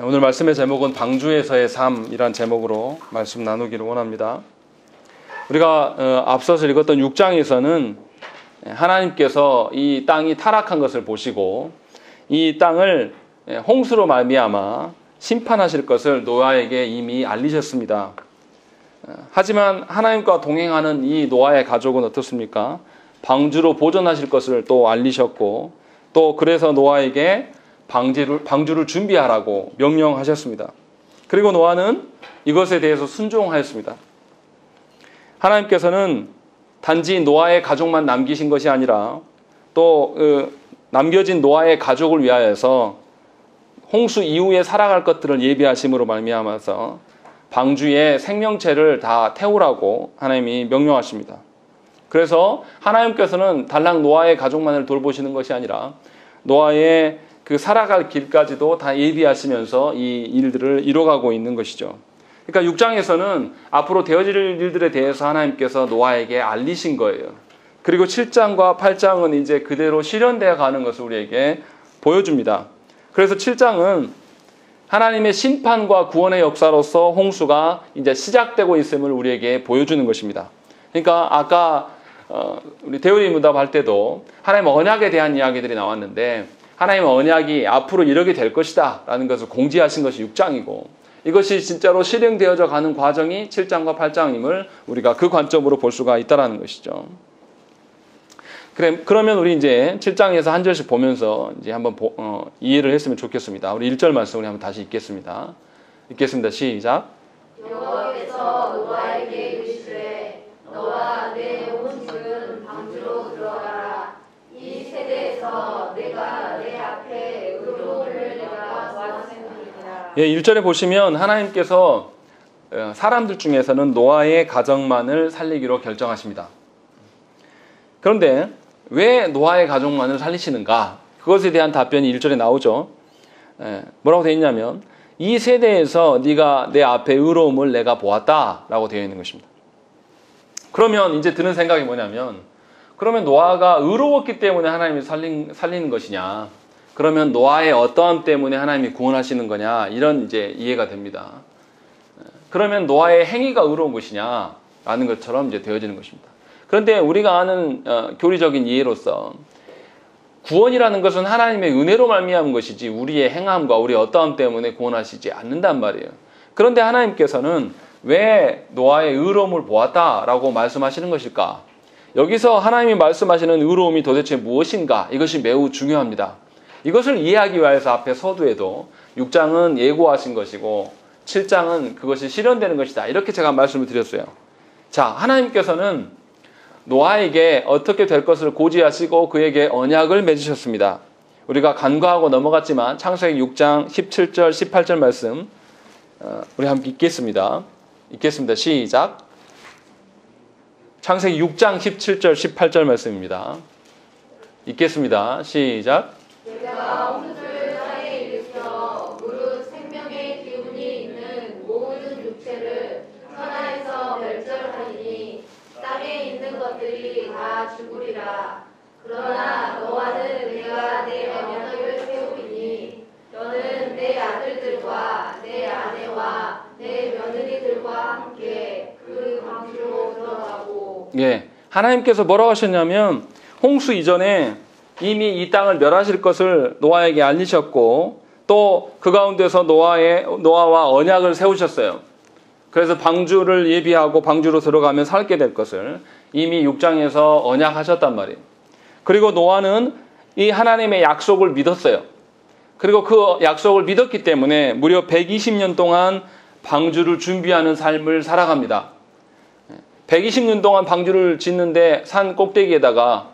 오늘 말씀의 제목은 방주에서의 삶이란 제목으로 말씀 나누기를 원합니다. 우리가 앞서서 읽었던 6장에서는 하나님께서 이 땅이 타락한 것을 보시고 이 땅을 홍수로 말미암아 심판하실 것을 노아에게 이미 알리셨습니다. 하지만 하나님과 동행하는 이 노아의 가족은 어떻습니까? 방주로 보존하실 것을 또 알리셨고 또 그래서 노아에게 방주를 준비하라고 명령하셨습니다. 그리고 노아는 이것에 대해서 순종하였습니다. 하나님께서는 단지 노아의 가족만 남기신 것이 아니라 또 남겨진 노아의 가족을 위하여서 홍수 이후에 살아갈 것들을 예비하심으로 말미암아서 방주의 생명체를 다 태우라고 하나님이 명령하십니다. 그래서 하나님께서는 달랑 노아의 가족만을 돌보시는 것이 아니라 노아의 그 살아갈 길까지도 다 예비하시면서 이 일들을 이뤄가고 있는 것이죠. 그러니까 6장에서는 앞으로 되어질 일들에 대해서 하나님께서 노아에게 알리신 거예요. 그리고 7장과 8장은 이제 그대로 실현되어 가는 것을 우리에게 보여줍니다. 그래서 7장은 하나님의 심판과 구원의 역사로서 홍수가 이제 시작되고 있음을 우리에게 보여주는 것입니다. 그러니까 아까 우리 대우리 문답할 때도 하나님의 언약에 대한 이야기들이 나왔는데 하나님의 언약이 앞으로 이렇게 될 것이다 라는 것을 공지하신 것이 6장이고 이것이 진짜로 실행되어져 가는 과정이 7장과 8장임을 우리가 그 관점으로 볼 수가 있다는 것이죠. 그러면 우리 이제 7장에서 한 절씩 보면서 이제 한번 이해를 했으면 좋겠습니다. 우리 1절 말씀 우리 한번 다시 읽겠습니다. 읽겠습니다. 시작. 여호와께서 노아에게 이르시되 너와 내 온 집은 방주로 들어가라. 이 세대에서 내가 내 앞에 의로움을 내가 보았음이니라. 예, 1절에 보시면 하나님께서 사람들 중에서는 노아의 가정만을 살리기로 결정하십니다. 그런데 왜 노아의 가족만을 살리시는가? 그것에 대한 답변이 1절에 나오죠. 뭐라고 되어 있냐면 이 세대에서 네가 내 앞에 의로움을 내가 보았다라고 되어 있는 것입니다. 그러면 이제 드는 생각이 뭐냐면 그러면 노아가 의로웠기 때문에 하나님이 살리는 것이냐? 그러면 노아의 어떠함 때문에 하나님이 구원하시는 거냐? 이런 이제 이해가 됩니다. 그러면 노아의 행위가 의로운 것이냐? 라는 것처럼 이제 되어지는 것입니다. 그런데 우리가 아는 교리적인 이해로서 구원이라는 것은 하나님의 은혜로 말미암은 것이지 우리의 행함과 우리의 어떠함 때문에 구원하시지 않는단 말이에요. 그런데 하나님께서는 왜 노아의 의로움을 보았다라고 말씀하시는 것일까? 여기서 하나님이 말씀하시는 의로움이 도대체 무엇인가? 이것이 매우 중요합니다. 이것을 이해하기 위해서 앞에 서두에도 6장은 예고하신 것이고 7장은 그것이 실현되는 것이다. 이렇게 제가 말씀을 드렸어요. 자, 하나님께서는 노아에게 어떻게 될 것을 고지하시고 그에게 언약을 맺으셨습니다. 우리가 간과하고 넘어갔지만 창세기 6장 17절 18절 말씀 우리 함께 읽겠습니다. 읽겠습니다. 시작. 창세기 6장 17절 18절 말씀입니다. 읽겠습니다. 시작. 내가 홍수를 땅에 일으켜 무릇 생명의 기운이 있는 모든 육체를 천하에서 멸절하리니 땅에 있는 것들이 다 죽으리라. 그러나 너와는 내가 내 언약을 세우리니 너는 내 아들들과 내 아내와 내 며느리들과 함께 그 방주로 들어가고. 예, 하나님께서 뭐라고 하셨냐면 홍수 이전에 이미 이 땅을 멸하실 것을 노아에게 알리셨고 또 그 가운데서 노아와 언약을 세우셨어요. 그래서 방주를 예비하고 방주로 들어가면 살게 될 것을 이미 6장에서 언약하셨단 말이에요. 그리고 노아는 이 하나님의 약속을 믿었어요. 그리고 그 약속을 믿었기 때문에 무려 120년 동안 방주를 준비하는 삶을 살아갑니다. 120년 동안 방주를 짓는데 산 꼭대기에다가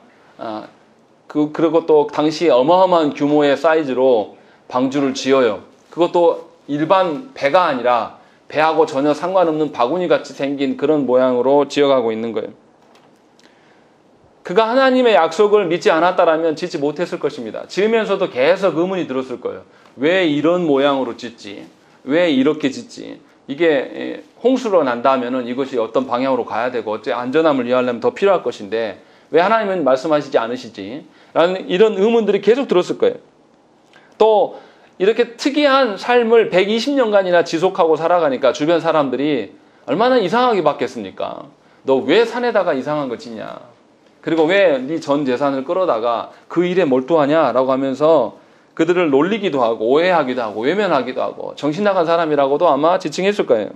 그리고 또 당시 어마어마한 규모의 사이즈로 방주를 지어요. 그것도 일반 배가 아니라 배하고 전혀 상관없는 바구니같이 생긴 그런 모양으로 지어가고 있는 거예요. 그가 하나님의 약속을 믿지 않았다라면 짓지 못했을 것입니다. 지으면서도 계속 의문이 들었을 거예요. 왜 이런 모양으로 짓지? 왜 이렇게 짓지? 이게 홍수로 난다면은 이것이 어떤 방향으로 가야 되고 어째 안전함을 위하려면 더 필요할 것인데 왜 하나님은 말씀하시지 않으시지? 라는 이런 의문들이 계속 들었을 거예요. 또 이렇게 특이한 삶을 120년간이나 지속하고 살아가니까 주변 사람들이 얼마나 이상하게 봤겠습니까? 너 왜 산에다가 이상한 거 짓냐? 그리고 왜 네 전 재산을 끌어다가 그 일에 몰두하냐? 라고 하면서 그들을 놀리기도 하고 오해하기도 하고 외면하기도 하고 정신 나간 사람이라고도 아마 지칭했을 거예요.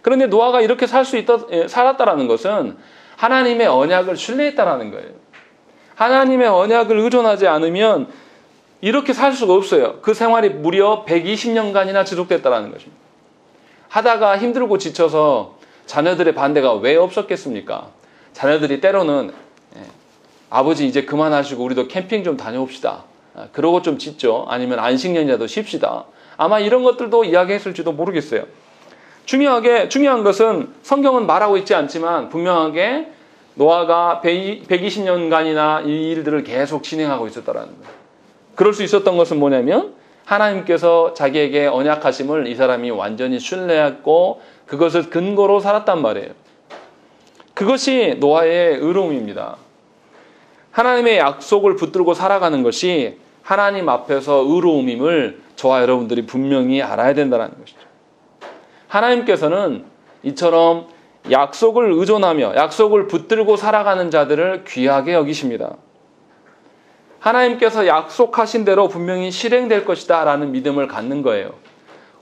그런데 노아가 이렇게 살았다라는 것은 하나님의 언약을 신뢰했다라는 거예요. 하나님의 언약을 의존하지 않으면 이렇게 살 수가 없어요. 그 생활이 무려 120년간이나 지속됐다라는 것입니다. 하다가 힘들고 지쳐서 자녀들의 반대가 왜 없었겠습니까? 자녀들이 때로는 아버지 이제 그만하시고 우리도 캠핑 좀 다녀옵시다. 그러고 좀 짓죠. 아니면 안식년이라도 쉽시다. 아마 이런 것들도 이야기했을지도 모르겠어요. 중요한 것은 성경은 말하고 있지 않지만 분명하게 노아가 120년간이나 이 일들을 계속 진행하고 있었다라는 거예요. 그럴 수 있었던 것은 뭐냐면 하나님께서 자기에게 언약하심을 이 사람이 완전히 신뢰했고 그것을 근거로 살았단 말이에요. 그것이 노아의 의로움입니다. 하나님의 약속을 붙들고 살아가는 것이 하나님 앞에서 의로움임을 저와 여러분들이 분명히 알아야 된다는 것이죠. 하나님께서는 이처럼 약속을 의존하며 약속을 붙들고 살아가는 자들을 귀하게 여기십니다. 하나님께서 약속하신 대로 분명히 실행될 것이다 라는 믿음을 갖는 거예요.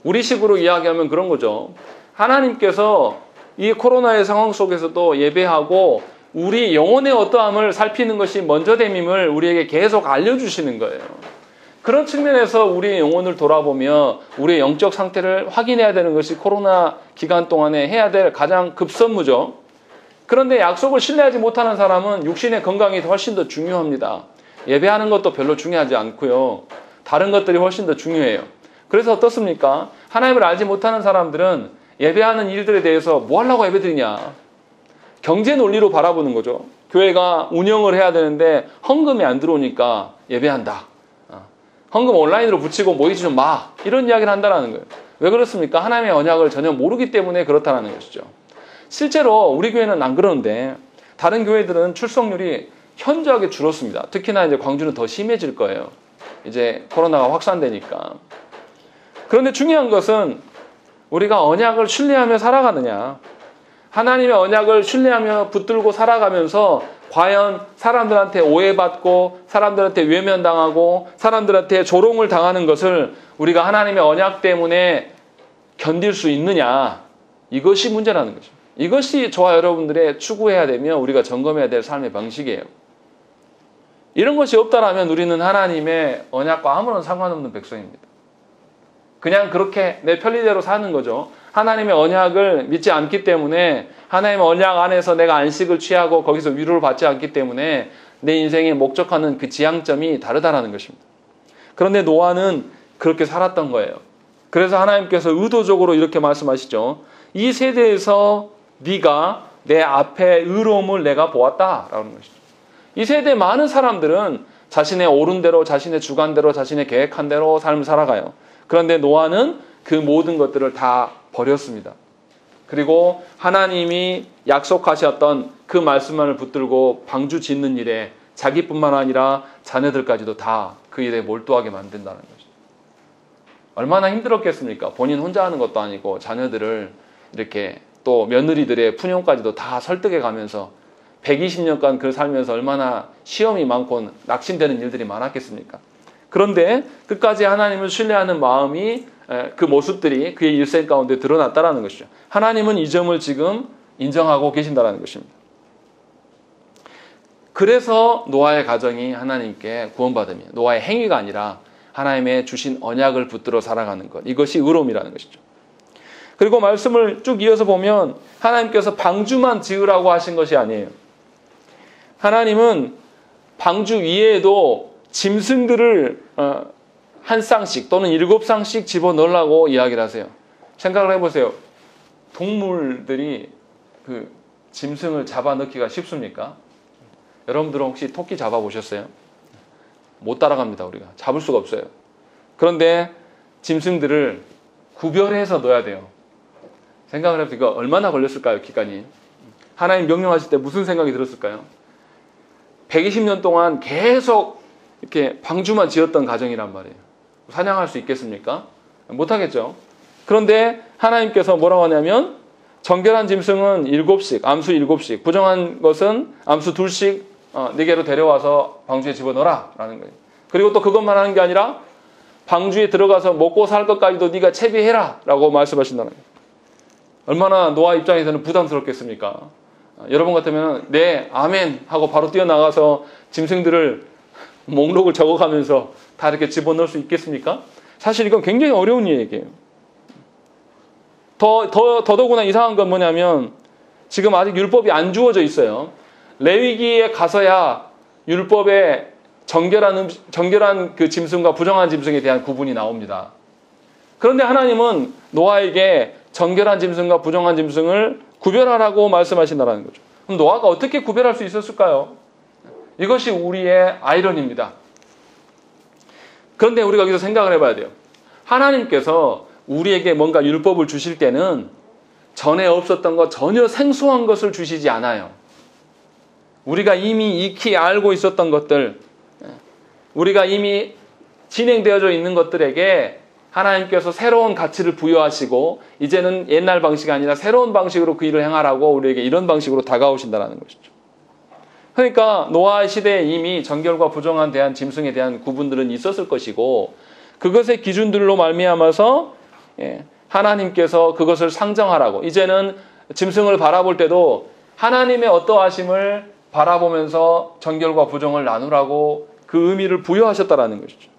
우리식으로 이야기하면 그런 거죠. 하나님께서 이 코로나의 상황 속에서도 예배하고 우리 영혼의 어떠함을 살피는 것이 먼저됨임을 우리에게 계속 알려주시는 거예요. 그런 측면에서 우리의 영혼을 돌아보며 우리의 영적 상태를 확인해야 되는 것이 코로나 기간 동안에 해야 될 가장 급선무죠. 그런데 약속을 신뢰하지 못하는 사람은 육신의 건강이 훨씬 더 중요합니다. 예배하는 것도 별로 중요하지 않고요. 다른 것들이 훨씬 더 중요해요. 그래서 어떻습니까? 하나님을 알지 못하는 사람들은 예배하는 일들에 대해서 뭐 하려고 예배드리냐? 경제 논리로 바라보는 거죠. 교회가 운영을 해야 되는데 헌금이 안 들어오니까 예배한다. 헌금 온라인으로 붙이고 모이지 좀 마. 이런 이야기를 한다는 거예요. 왜 그렇습니까? 하나님의 언약을 전혀 모르기 때문에 그렇다는 것이죠. 실제로 우리 교회는 안 그러는데 다른 교회들은 출석률이 현저하게 줄었습니다. 특히나 이제 광주는 더 심해질 거예요. 이제 코로나가 확산되니까. 그런데 중요한 것은 우리가 언약을 신뢰하며 살아가느냐. 하나님의 언약을 신뢰하며 붙들고 살아가면서 과연 사람들한테 오해받고 사람들한테 외면당하고 사람들한테 조롱을 당하는 것을 우리가 하나님의 언약 때문에 견딜 수 있느냐. 이것이 문제라는 거죠. 이것이 저와 여러분들의 추구해야 되며 우리가 점검해야 될 삶의 방식이에요. 이런 것이 없다라면 우리는 하나님의 언약과 아무런 상관없는 백성입니다. 그냥 그렇게 내 편리대로 사는 거죠. 하나님의 언약을 믿지 않기 때문에 하나님의 언약 안에서 내가 안식을 취하고 거기서 위로를 받지 않기 때문에 내 인생의 목적하는 그 지향점이 다르다라는 것입니다. 그런데 노아는 그렇게 살았던 거예요. 그래서 하나님께서 의도적으로 이렇게 말씀하시죠. 이 세대에서 네가 내 앞에 의로움을 내가 보았다라는 것이죠. 이 세대 많은 사람들은 자신의 옳은 대로 자신의 주관대로 자신의 계획한 대로 삶을 살아가요. 그런데 노아는 그 모든 것들을 다 버렸습니다. 그리고 하나님이 약속하셨던 그 말씀만을 붙들고 방주 짓는 일에 자기뿐만 아니라 자녀들까지도 다 그 일에 몰두하게 만든다는 거죠. 얼마나 힘들었겠습니까? 본인 혼자 하는 것도 아니고 자녀들을 이렇게 또 며느리들의 푸념까지도 다 설득해 가면서 120년간 그 살면서 얼마나 시험이 많고 낙심되는 일들이 많았겠습니까? 그런데 끝까지 하나님을 신뢰하는 마음이 그 모습들이 그의 일생 가운데 드러났다는 것이죠. 하나님은 이 점을 지금 인정하고 계신다는 것입니다. 그래서 노아의 가정이 하나님께 구원받으며 노아의 행위가 아니라 하나님의 주신 언약을 붙들어 살아가는 것. 이것이 의로움이라는 것이죠. 그리고 말씀을 쭉 이어서 보면 하나님께서 방주만 지으라고 하신 것이 아니에요. 하나님은 방주 위에도 짐승들을 한 쌍씩 또는 7쌍씩 집어넣으려고 이야기를 하세요. 생각을 해보세요. 동물들이 그 짐승을 잡아넣기가 쉽습니까? 여러분들은 혹시 토끼 잡아보셨어요? 못 따라갑니다. 우리가 잡을 수가 없어요. 그런데 짐승들을 구별해서 넣어야 돼요. 생각을 해보세요. 이거 얼마나 걸렸을까요? 기간이. 하나님 명령하실 때 무슨 생각이 들었을까요? 120년 동안 계속 이렇게 방주만 지었던 가정이란 말이에요. 사냥할 수 있겠습니까? 못하겠죠. 그런데 하나님께서 뭐라고 하냐면 정결한 짐승은 7씩, 암수 7씩, 부정한 것은 암수 2씩 네개로 데려와서 방주에 집어넣어라 라는 거예요. 그리고 또 그것만 하는 게 아니라 방주에 들어가서 먹고 살 것까지도 네가 채비해라 라고 말씀하신다는 거예요. 얼마나 노아 입장에서는 부담스럽겠습니까? 여러분 같으면 네 아멘 하고 바로 뛰어나가서 짐승들을 목록을 적어가면서 다 이렇게 집어넣을 수 있겠습니까? 사실 이건 굉장히 어려운 얘기예요. 더더구나 이상한 건 뭐냐면 지금 아직 율법이 안 주어져 있어요. 레위기에 가서야 율법에 정결한 그 짐승과 부정한 짐승에 대한 구분이 나옵니다. 그런데 하나님은 노아에게 정결한 짐승과 부정한 짐승을 구별하라고 말씀하신다는 거죠. 그럼 노아가 어떻게 구별할 수 있었을까요? 이것이 우리의 아이러니입니다. 그런데 우리가 여기서 생각을 해봐야 돼요. 하나님께서 우리에게 뭔가 율법을 주실 때는 전에 없었던 것, 전혀 생소한 것을 주시지 않아요. 우리가 이미 익히 알고 있었던 것들, 우리가 이미 진행되어져 있는 것들에게 하나님께서 새로운 가치를 부여하시고 이제는 옛날 방식이 아니라 새로운 방식으로 그 일을 행하라고 우리에게 이런 방식으로 다가오신다는 것이죠. 그러니까 노아 시대에 이미 정결과 부정한 대한 짐승에 대한 구분들은 있었을 것이고 그것의 기준들로 말미암아서 하나님께서 그것을 상정하라고 이제는 짐승을 바라볼 때도 하나님의 어떠하심을 바라보면서 정결과 부정을 나누라고 그 의미를 부여하셨다라는 것이죠.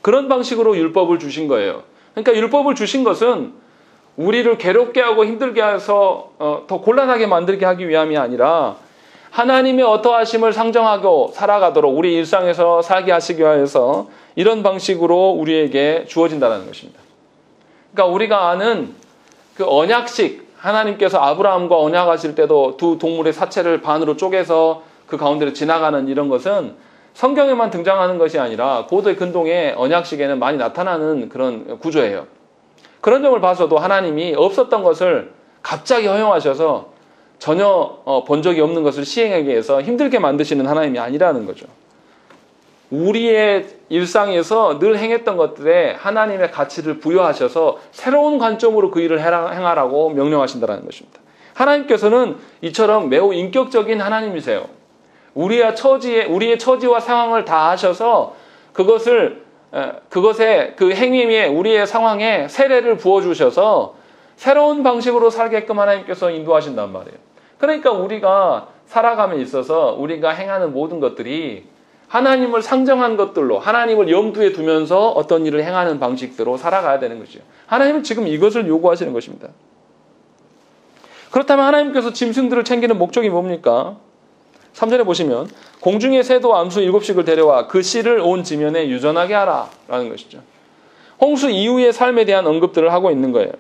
그런 방식으로 율법을 주신 거예요. 그러니까 율법을 주신 것은 우리를 괴롭게 하고 힘들게 해서 더 곤란하게 만들게 하기 위함이 아니라 하나님의 어떠하심을 상정하고 살아가도록 우리 일상에서 살게 하시기 위해서 이런 방식으로 우리에게 주어진다는 것입니다. 그러니까 우리가 아는 그 언약식, 하나님께서 아브라함과 언약하실 때도 두 동물의 사체를 반으로 쪼개서 그 가운데로 지나가는 이런 것은 성경에만 등장하는 것이 아니라 고대 근동의 언약식에는 많이 나타나는 그런 구조예요. 그런 점을 봐서도 하나님이 없었던 것을 갑자기 허용하셔서 전혀 본 적이 없는 것을 시행하기 위해서 힘들게 만드시는 하나님이 아니라는 거죠. 우리의 일상에서 늘 행했던 것들에 하나님의 가치를 부여하셔서 새로운 관점으로 그 일을 행하라고 명령하신다는 것입니다. 하나님께서는 이처럼 매우 인격적인 하나님이세요. 우리의 처지와 상황을 다 아셔서 그것에 그 행위에 우리의 상황에 세례를 부어주셔서 새로운 방식으로 살게끔 하나님께서 인도하신단 말이에요. 그러니까 우리가 살아감에 있어서 우리가 행하는 모든 것들이 하나님을 상정한 것들로 하나님을 염두에 두면서 어떤 일을 행하는 방식대로 살아가야 되는 것이죠. 하나님은 지금 이것을 요구하시는 것입니다. 그렇다면 하나님께서 짐승들을 챙기는 목적이 뭡니까? 3절에 보시면 공중의 새도 암수 7씩을 데려와 그 씨를 온 지면에 유전하게 하라 라는 것이죠. 홍수 이후의 삶에 대한 언급들을 하고 있는 거예요.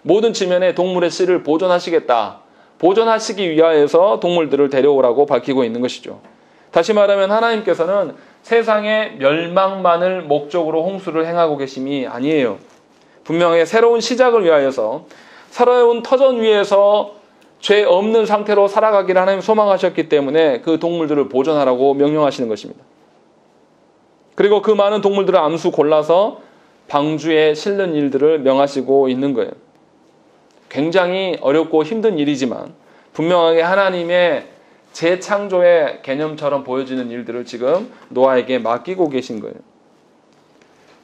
모든 지면에 동물의 씨를 보존하시겠다. 보존하시기 위하여서 동물들을 데려오라고 밝히고 있는 것이죠. 다시 말하면 하나님께서는 세상의 멸망만을 목적으로 홍수를 행하고 계심이 아니에요. 분명히 새로운 시작을 위하여서 새로운 터전 위에서 죄 없는 상태로 살아가기를 하나님 소망하셨기 때문에 그 동물들을 보존하라고 명령하시는 것입니다. 그리고 그 많은 동물들을 암수 골라서 방주에 실는 일들을 명하시고 있는 거예요. 굉장히 어렵고 힘든 일이지만 분명하게 하나님의 재창조의 개념처럼 보여지는 일들을 지금 노아에게 맡기고 계신 거예요.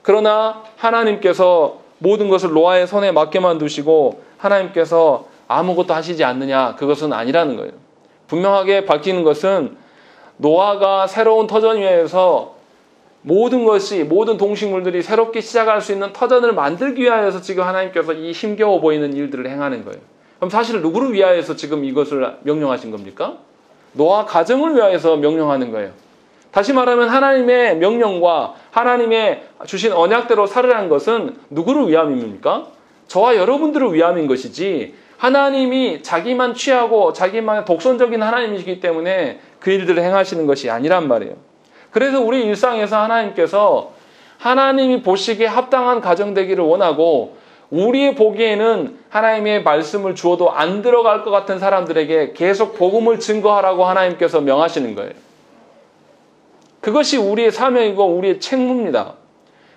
그러나 하나님께서 모든 것을 노아의 손에 맡겨만 두시고 하나님께서 아무것도 하시지 않느냐, 그것은 아니라는 거예요. 분명하게 밝히는 것은 노아가 새로운 터전 위에서 모든 동식물들이 새롭게 시작할 수 있는 터전을 만들기 위하여서 지금 하나님께서 이 힘겨워 보이는 일들을 행하는 거예요. 그럼 사실 누구를 위하여서 지금 이것을 명령하신 겁니까? 노아 가정을 위하여서 명령하는 거예요. 다시 말하면 하나님의 명령과 하나님의 주신 언약대로 살으라는 것은 누구를 위함입니까? 저와 여러분들을 위함인 것이지 하나님이 자기만 취하고 자기만 독선적인 하나님이시기 때문에 그 일들을 행하시는 것이 아니란 말이에요. 그래서 우리 일상에서 하나님께서 하나님이 보시기에 합당한 가정 되기를 원하고 우리의 보기에는 하나님의 말씀을 주어도 안 들어갈 것 같은 사람들에게 계속 복음을 증거하라고 하나님께서 명하시는 거예요. 그것이 우리의 사명이고 우리의 책무입니다.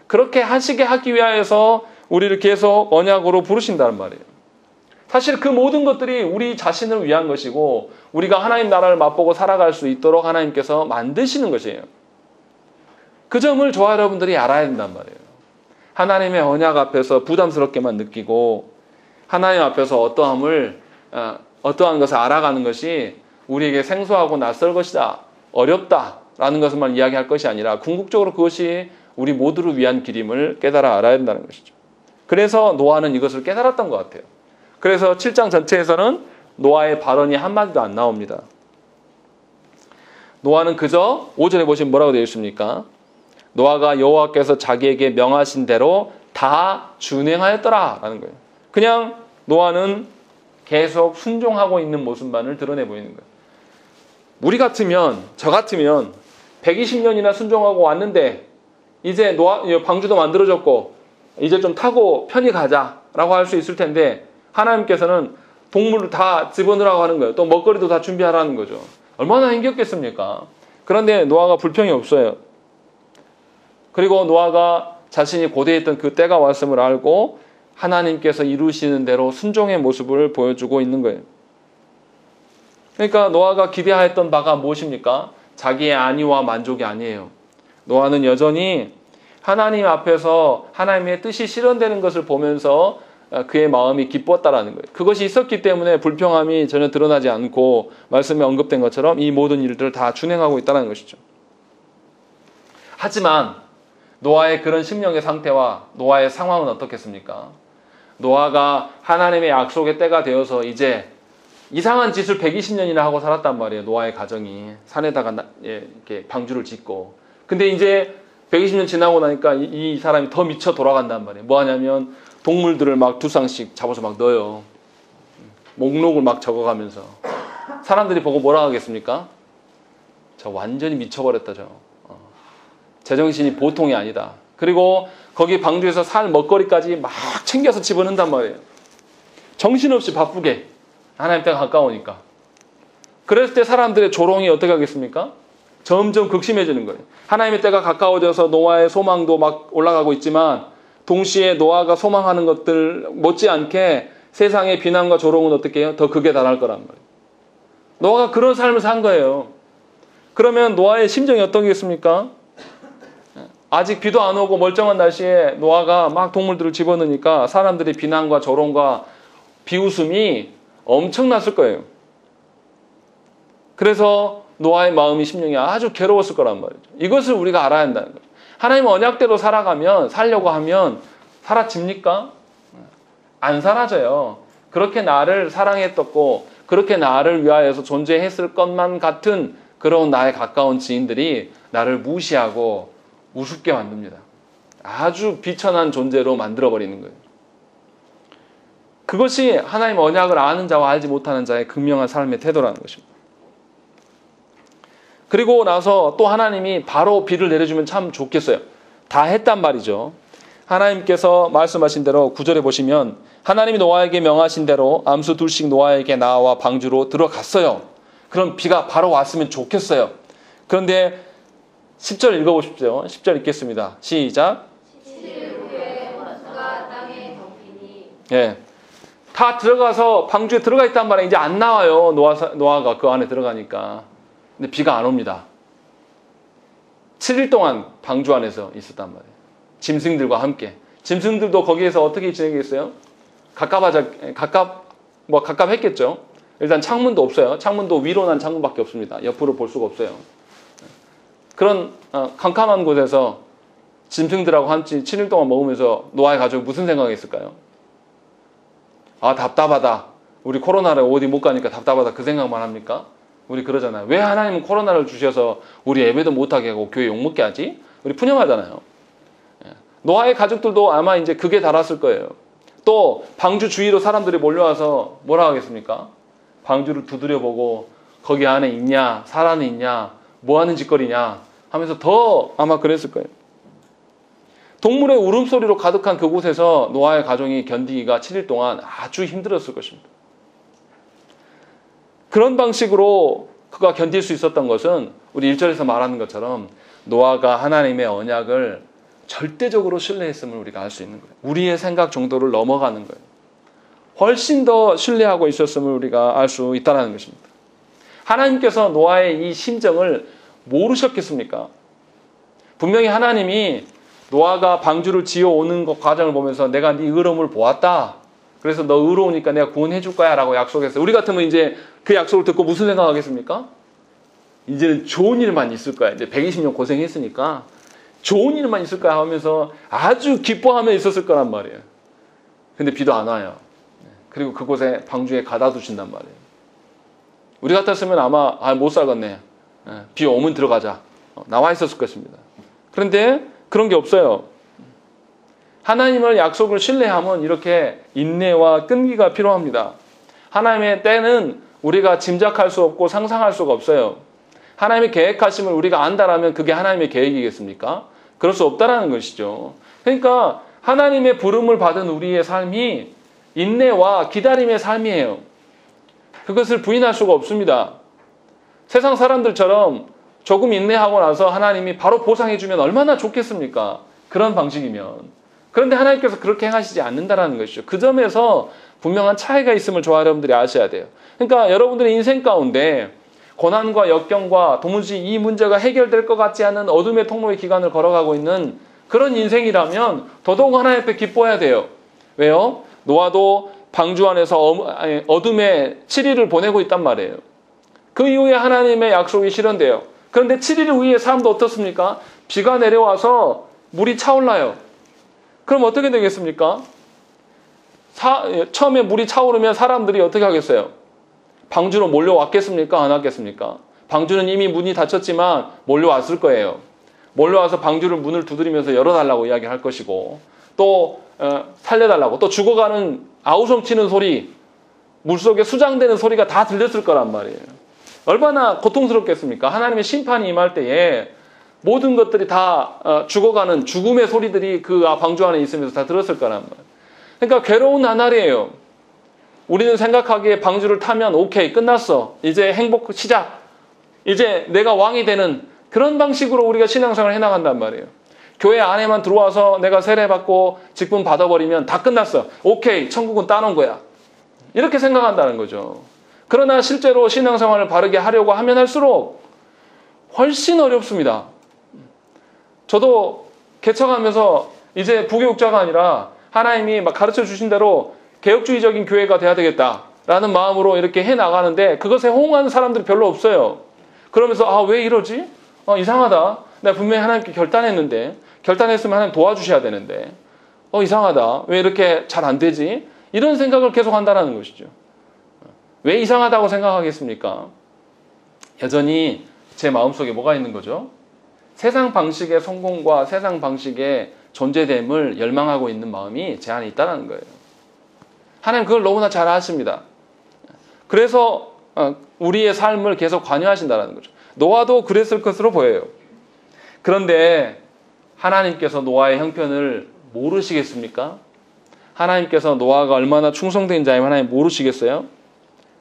그렇게 하시게 하기 위하여서 우리를 계속 언약으로 부르신다는 말이에요. 사실 그 모든 것들이 우리 자신을 위한 것이고 우리가 하나님 나라를 맛보고 살아갈 수 있도록 하나님께서 만드시는 것이에요. 그 점을 저와 여러분들이 알아야 된단 말이에요. 하나님의 언약 앞에서 부담스럽게만 느끼고 하나님 앞에서 어떠한 것을 알아가는 것이 우리에게 생소하고 낯설 것이다, 어렵다라는 것을만 이야기할 것이 아니라 궁극적으로 그것이 우리 모두를 위한 길임을 깨달아 알아야 된다는 것이죠. 그래서 노아는 이것을 깨달았던 것 같아요. 그래서 7장 전체에서는 노아의 발언이 한마디도 안 나옵니다. 노아는 그저 5절에 보시면 뭐라고 되어 있습니까? 노아가 여호와께서 자기에게 명하신 대로 다 준행하였더라 라는 거예요. 그냥 노아는 계속 순종하고 있는 모습만을 드러내 보이는 거예요. 우리 같으면, 저 같으면 120년이나 순종하고 왔는데 이제 방주도 만들어졌고 이제 좀 타고 편히 가자라고 할 수 있을 텐데 하나님께서는 동물을 다 집어넣으라고 하는 거예요. 또 먹거리도 다 준비하라는 거죠. 얼마나 힘겹겠습니까? 그런데 노아가 불평이 없어요. 그리고 노아가 자신이 고대했던 그 때가 왔음을 알고 하나님께서 이루시는 대로 순종의 모습을 보여주고 있는 거예요. 그러니까 노아가 기대하였던 바가 무엇입니까? 자기의 안위와 만족이 아니에요. 노아는 여전히 하나님 앞에서 하나님의 뜻이 실현되는 것을 보면서 그의 마음이 기뻤다라는 거예요. 그것이 있었기 때문에 불평함이 전혀 드러나지 않고 말씀에 언급된 것처럼 이 모든 일들을 다 준행하고 있다는 것이죠. 하지만 노아의 그런 심령의 상태와 노아의 상황은 어떻겠습니까? 노아가 하나님의 약속의 때가 되어서 이제 이상한 짓을 120년이나 하고 살았단 말이에요. 노아의 가정이 산에다가 이렇게 방주를 짓고. 근데 이제 120년 지나고 나니까 이 사람이 더 미쳐 돌아간단 말이에요. 뭐 하냐면 동물들을 막 두 쌍씩 잡아서 막 넣어요. 목록을 막 적어가면서. 사람들이 보고 뭐라 하겠습니까? 저 완전히 미쳐버렸다 저. 제정신이 보통이 아니다. 그리고 거기 방주에서 살 먹거리까지 막 챙겨서 집어넣는단 말이에요. 정신없이 바쁘게. 하나님 때가 가까우니까. 그랬을 때 사람들의 조롱이 어떻게 하겠습니까? 점점 극심해지는 거예요. 하나님의 때가 가까워져서 노아의 소망도 막 올라가고 있지만 동시에 노아가 소망하는 것들 못지않게 세상의 비난과 조롱은 어떻게 해요? 더 극에 달할 거란 말이에요. 노아가 그런 삶을 산 거예요. 그러면 노아의 심정이 어떻겠습니까? 아직 비도 안 오고 멀쩡한 날씨에 노아가 막 동물들을 집어넣으니까 사람들의 비난과 조롱과 비웃음이 엄청났을 거예요. 그래서 노아의 마음이 심령이 아주 괴로웠을 거란 말이죠. 이것을 우리가 알아야 한다는 거예요. 하나님 언약대로 살려고 하면 사라집니까? 안 사라져요. 그렇게 나를 사랑했었고 그렇게 나를 위하여서 존재했을 것만 같은 그런 나의 가까운 지인들이 나를 무시하고 우습게 만듭니다. 아주 비천한 존재로 만들어버리는 거예요. 그것이 하나님 언약을 아는 자와 알지 못하는 자의 극명한 삶의 태도라는 것입니다. 그리고 나서 또 하나님이 바로 비를 내려주면 참 좋겠어요. 다 했단 말이죠. 하나님께서 말씀하신 대로 9절에 보시면 하나님이 노아에게 명하신 대로 암수 둘씩 노아에게 나와 방주로 들어갔어요. 그럼 비가 바로 왔으면 좋겠어요. 그런데 10절 읽어보십시오. 10절 읽겠습니다. 시작. 7일 후에 원수가 땅에 덮이니. 예. 다 들어가서 방주에 들어가 있단 말이에요. 이제 안 나와요. 노아가 그 안에 들어가니까. 근데 비가 안 옵니다. 7일 동안 방주 안에서 있었단 말이에요. 짐승들과 함께. 짐승들도 거기에서 어떻게 지내겠어요? 가깝했겠죠. 일단 창문도 없어요. 창문도 위로 난 창문밖에 없습니다. 옆으로 볼 수가 없어요. 그런 캄캄한 곳에서 짐승들하고 함께 7일 동안 먹으면서 노아의 가족이 무슨 생각이 있을까요? 아, 답답하다. 우리 코로나를 어디 못 가니까 답답하다. 그 생각만 합니까? 우리 그러잖아요. 왜 하나님은 코로나를 주셔서 우리 예배도 못하게 하고 교회 욕먹게 하지? 우리 푸념하잖아요. 노아의 가족들도 아마 이제 극에 달았을 거예요. 또 방주 주위로 사람들이 몰려와서 뭐라 하겠습니까? 방주를 두드려보고 거기 안에 있냐? 살아는 있냐? 뭐 하는 짓거리냐? 하면서 더 아마 그랬을 거예요. 동물의 울음소리로 가득한 그곳에서 노아의 가족이 견디기가 7일 동안 아주 힘들었을 것입니다. 그런 방식으로 그가 견딜 수 있었던 것은 우리 1절에서 말하는 것처럼 노아가 하나님의 언약을 절대적으로 신뢰했음을 우리가 알 수 있는 거예요. 우리의 생각 정도를 넘어가는 거예요. 훨씬 더 신뢰하고 있었음을 우리가 알 수 있다는 것입니다. 하나님께서 노아의 이 심정을 모르셨겠습니까? 분명히 하나님이 노아가 방주를 지어오는 과정을 보면서 내가 네 의로움을 보았다. 그래서 너 의로우니까 내가 구원해 줄 거야 라고 약속했어요. 우리 같으면 이제 그 약속을 듣고 무슨 생각하겠습니까? 이제는 좋은 일만 있을 거야. 이제 120년 고생했으니까 좋은 일만 있을 거야 하면서 아주 기뻐하며 있었을 거란 말이에요. 근데 비도 안 와요. 그리고 그곳에 방주에 가다 두신단 말이에요. 우리 같았으면 아마 못 살겠네. 비 오면 들어가자. 나와 있었을 것입니다. 그런데 그런 게 없어요. 하나님을 약속을 신뢰하면 이렇게 인내와 끈기가 필요합니다. 하나님의 때는 우리가 짐작할 수 없고 상상할 수가 없어요. 하나님의 계획하심을 우리가 안다라면 그게 하나님의 계획이겠습니까? 그럴 수 없다라는 것이죠. 그러니까 하나님의 부름을 받은 우리의 삶이 인내와 기다림의 삶이에요. 그것을 부인할 수가 없습니다. 세상 사람들처럼 조금 인내하고 나서 하나님이 바로 보상해 주면 얼마나 좋겠습니까? 그런 방식이면. 그런데 하나님께서 그렇게 행하시지 않는다는 것이죠. 그 점에서 분명한 차이가 있음을 저와 여러분들이 아셔야 돼요. 그러니까 여러분들의 인생 가운데 고난과 역경과 도무지 이 문제가 해결될 것 같지 않은 어둠의 통로의 기간을 걸어가고 있는 그런 인생이라면 더더욱 하나님 앞에 기뻐해야 돼요. 왜요? 노아도 방주 안에서 어둠의 7일을 보내고 있단 말이에요. 그 이후에 하나님의 약속이 실현돼요. 그런데 7일 후에 삶도 어떻습니까? 비가 내려와서 물이 차올라요. 그럼 어떻게 되겠습니까? 처음에 물이 차오르면 사람들이 어떻게 하겠어요? 방주로 몰려왔겠습니까? 안 왔겠습니까? 방주는 이미 문이 닫혔지만 몰려왔을 거예요. 몰려와서 방주를 문을 두드리면서 열어달라고 이야기할 것이고 또 살려달라고 또 죽어가는 아우성치는 소리 물속에 수장되는 소리가 다 들렸을 거란 말이에요. 얼마나 고통스럽겠습니까? 하나님의 심판이 임할 때에 모든 것들이 다 죽어가는 죽음의 소리들이 그 방주 안에 있으면서 다 들었을 거란 말이에요. 그러니까 괴로운 나날이에요. 우리는 생각하기에 방주를 타면 오케이 끝났어. 이제 행복 시작. 이제 내가 왕이 되는 그런 방식으로 우리가 신앙생활을 해나간단 말이에요. 교회 안에만 들어와서 내가 세례받고 직분 받아버리면 다 끝났어. 오케이 천국은 따놓은 거야. 이렇게 생각한다는 거죠. 그러나 실제로 신앙생활을 바르게 하려고 하면 할수록 훨씬 어렵습니다. 저도 개척하면서 이제 부교육자가 아니라 하나님이 막 가르쳐 주신 대로 개혁주의적인 교회가 돼야 되겠다라는 마음으로 이렇게 해나가는데 그것에 호응하는 사람들이 별로 없어요. 그러면서 왜 이러지? 이상하다. 내가 분명히 하나님께 결단했는데 결단했으면 하나님 도와주셔야 되는데 이상하다. 왜 이렇게 잘 안 되지? 이런 생각을 계속 한다는 것이죠. 왜 이상하다고 생각하겠습니까? 여전히 제 마음속에 뭐가 있는 거죠? 세상 방식의 성공과 세상 방식의 존재됨을 열망하고 있는 마음이 제 안에 있다는 거예요. 하나님 그걸 너무나 잘 아십니다. 그래서 우리의 삶을 계속 관여하신다는 거죠. 노아도 그랬을 것으로 보여요. 그런데 하나님께서 노아의 형편을 모르시겠습니까? 하나님께서 노아가 얼마나 충성된 자이면 하나님 모르시겠어요?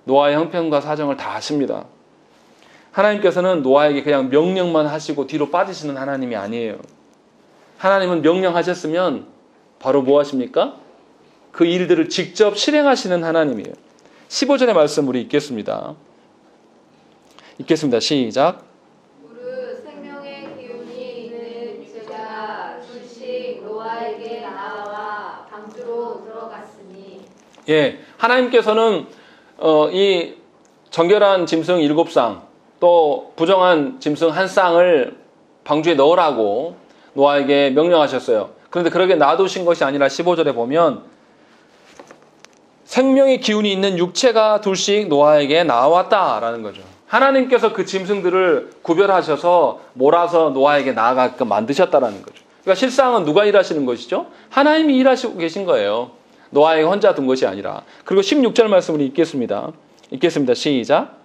노아의 형편과 사정을 다 아십니다. 하나님께서는 노아에게 그냥 명령만 하시고 뒤로 빠지시는 하나님이 아니에요. 하나님은 명령하셨으면 바로 뭐 하십니까? 그 일들을 직접 실행하시는 하나님이에요. 15절의 말씀 우리 읽겠습니다. 읽겠습니다. 시작. 무릇 생명의 기운이 있는 육체가 둘씩 노아에게 나와 방주로 들어갔으니. 예, 하나님께서는 이 정결한 짐승 7쌍 또 부정한 짐승 1쌍을 방주에 넣으라고 노아에게 명령하셨어요. 그런데 그렇게 놔두신 것이 아니라 15절에 보면 생명의 기운이 있는 육체가 둘씩 노아에게 나왔다라는 거죠. 하나님께서 그 짐승들을 구별하셔서 몰아서 노아에게 나아가게끔 만드셨다라는 거죠. 그러니까 실상은 누가 일하시는 것이죠? 하나님이 일하시고 계신 거예요. 노아에게 혼자 둔 것이 아니라. 그리고 16절 말씀을 읽겠습니다. 읽겠습니다. 시작.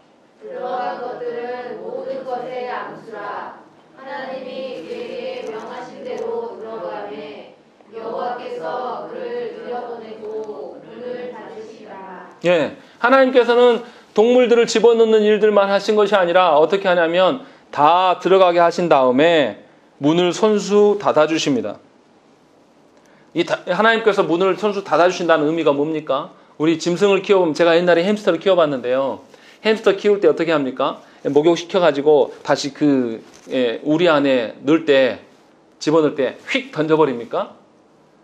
들어간 것들은 모든 것의 암수라. 하나님이 그에게 명하신 대로 들어가매 여호와께서 그를 들여보내고 문을 닫으시라. 예, 하나님께서는 동물들을 집어넣는 일들만 하신 것이 아니라 어떻게 하냐면 다 들어가게 하신 다음에 문을 손수 닫아주십니다. 하나님께서 문을 손수 닫아주신다는 의미가 뭡니까? 우리 짐승을 키워보면, 제가 옛날에 햄스터를 키워봤는데요. 햄스터 키울 때 어떻게 합니까? 목욕시켜가지고 다시 우리 안에 집어넣을 때 휙 던져버립니까?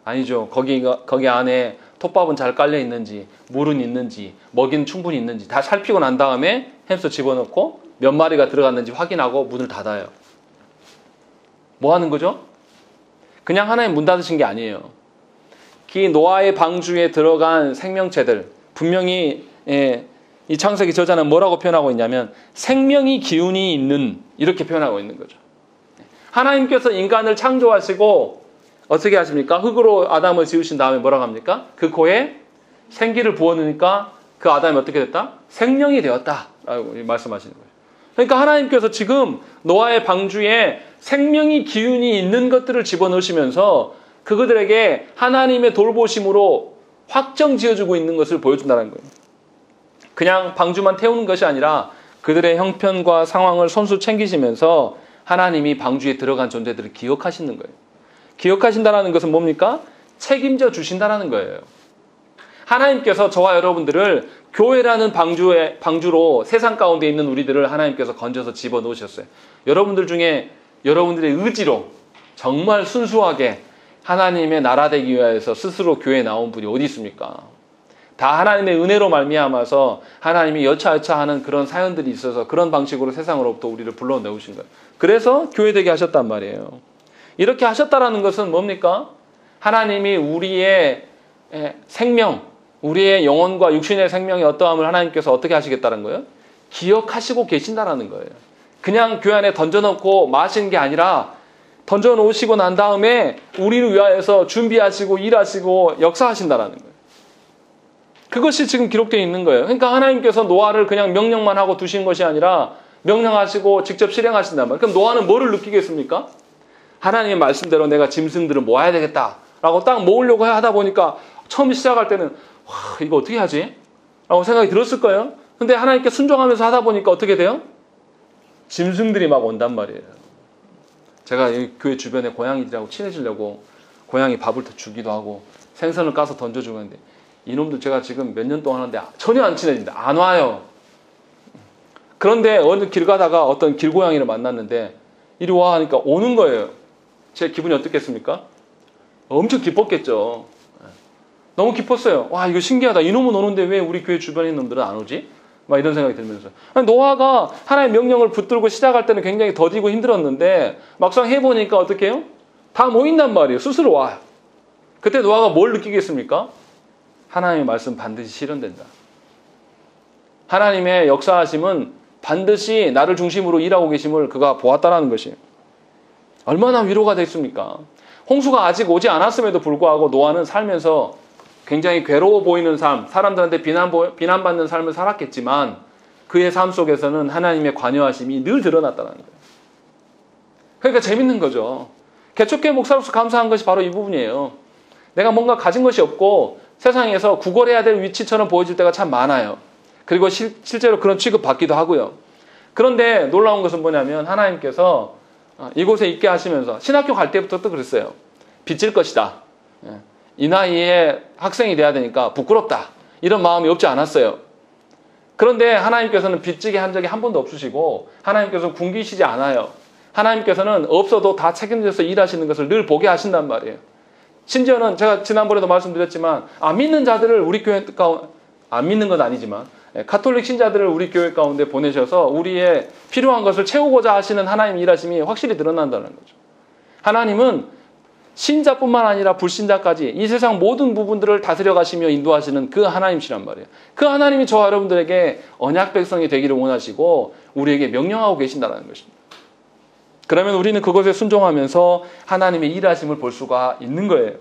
아니죠. 거기 안에 톱밥은 잘 깔려 있는지, 물은 있는지, 먹이는 충분히 있는지 다 살피고 난 다음에 햄스터 집어넣고 몇 마리가 들어갔는지 확인하고 문을 닫아요. 뭐 하는 거죠? 그냥 하나님 문 닫으신 게 아니에요. 이 노아의 방주에 들어간 생명체들, 분명히 이 창세기 저자는 뭐라고 표현하고 있냐면 생명이 기운이 있는, 이렇게 표현하고 있는 거죠. 하나님께서 인간을 창조하시고 어떻게 하십니까? 흙으로 아담을 지으신 다음에 뭐라고 합니까? 그 코에 생기를 부어넣으니까 그 아담이 어떻게 됐다? 생명이 되었다 라고 말씀하시는 거예요. 그러니까 하나님께서 지금 노아의 방주에 생명이 기운이 있는 것들을 집어넣으시면서 그들에게 하나님의 돌보심으로 확정 지어주고 있는 것을 보여준다는 거예요. 그냥 방주만 태우는 것이 아니라 그들의 형편과 상황을 손수 챙기시면서 하나님이 방주에 들어간 존재들을 기억하시는 거예요. 기억하신다는 것은 뭡니까? 책임져 주신다는 거예요. 하나님께서 저와 여러분들을 교회라는 방주로 세상 가운데 있는 우리들을 하나님께서 건져서 집어넣으셨어요. 여러분들 중에 여러분들의 의지로 정말 순수하게 하나님의 나라 되기 위해서 스스로 교회에 나온 분이 어디 있습니까? 다 하나님의 은혜로 말미암아서 하나님이 여차여차하는 그런 사연들이 있어서 그런 방식으로 세상으로부터 우리를 불러내오신 거예요. 그래서 교회 되게 하셨단 말이에요. 이렇게 하셨다라는 것은 뭡니까? 하나님이 우리의 생명, 우리의 영혼과 육신의 생명의 어떠함을 하나님께서 어떻게 하시겠다는 거예요? 기억하시고 계신다라는 거예요. 그냥 교회 안에 던져놓고 마시는 게 아니라 던져놓으시고 난 다음에 우리를 위하여서 준비하시고 일하시고 역사하신다라는 거예요. 그것이 지금 기록되어 있는 거예요. 그러니까 하나님께서 노아를 그냥 명령만 하고 두신 것이 아니라 명령하시고 직접 실행하신단 말이에요. 그럼 노아는 뭐를 느끼겠습니까? 하나님의 말씀대로 내가 짐승들을 모아야 되겠다라고 딱 모으려고 하다 보니까 처음 시작할 때는 와, 이거 어떻게 하지? 라고 생각이 들었을 거예요. 근데 하나님께 순종하면서 하다 보니까 어떻게 돼요? 짐승들이 막 온단 말이에요. 제가 여기 교회 주변에 고양이들하고 친해지려고 고양이 밥을 더 주기도 하고 생선을 까서 던져주고 하는데 이놈들 제가 지금 몇 년 동안 하는데 전혀 안 친해진다. 안 와요. 그런데 어느 길 가다가 어떤 길고양이를 만났는데 이리 와 하니까 오는 거예요. 제 기분이 어떻겠습니까? 엄청 기뻤겠죠. 너무 기뻤어요. 와, 이거 신기하다. 이놈은 오는데 왜 우리 교회 주변에 있는 놈들은 안 오지? 막 이런 생각이 들면서. 노아가 하나님의 명령을 붙들고 시작할 때는 굉장히 더디고 힘들었는데 막상 해보니까 어떻게 해요? 다 모인단 말이에요. 스스로 와요. 그때 노아가 뭘 느끼겠습니까? 하나님의 말씀 반드시 실현된다. 하나님의 역사하심은 반드시 나를 중심으로 일하고 계심을 그가 보았다라는 것이에요. 얼마나 위로가 됐습니까? 홍수가 아직 오지 않았음에도 불구하고 노아는 살면서 굉장히 괴로워 보이는 삶, 사람들한테 비난받는 삶을 살았겠지만 그의 삶 속에서는 하나님의 관여하심이 늘 드러났다는 거예요. 그러니까 재밌는 거죠. 개척교회 목사로서 감사한 것이 바로 이 부분이에요. 내가 뭔가 가진 것이 없고 세상에서 구걸해야 될 위치처럼 보여질 때가 참 많아요. 그리고 실제로 그런 취급받기도 하고요. 그런데 놀라운 것은 뭐냐면 하나님께서 이곳에 있게 하시면서 신학교 갈 때부터 또 그랬어요. 빚질 것이다. 이 나이에 학생이 돼야 되니까 부끄럽다. 이런 마음이 없지 않았어요. 그런데 하나님께서는 빚지게 한 적이 한 번도 없으시고 하나님께서는 굶기시지 않아요. 하나님께서는 없어도 다 책임져서 일하시는 것을 늘 보게 하신단 말이에요. 심지어는 제가 지난번에도 말씀드렸지만 안 믿는 자들을 우리 교회 가운데, 안 믿는 건 아니지만 가톨릭 신자들을 우리 교회 가운데 보내셔서 우리의 필요한 것을 채우고자 하시는 하나님의 일하심이 확실히 드러난다는 거죠. 하나님은 신자뿐만 아니라 불신자까지 이 세상 모든 부분들을 다스려 가시며 인도하시는 그 하나님이시란 말이에요. 그 하나님이 저와 여러분들에게 언약 백성이 되기를 원하시고 우리에게 명령하고 계신다는 것입니다. 그러면 우리는 그것에 순종하면서 하나님의 일하심을 볼 수가 있는 거예요.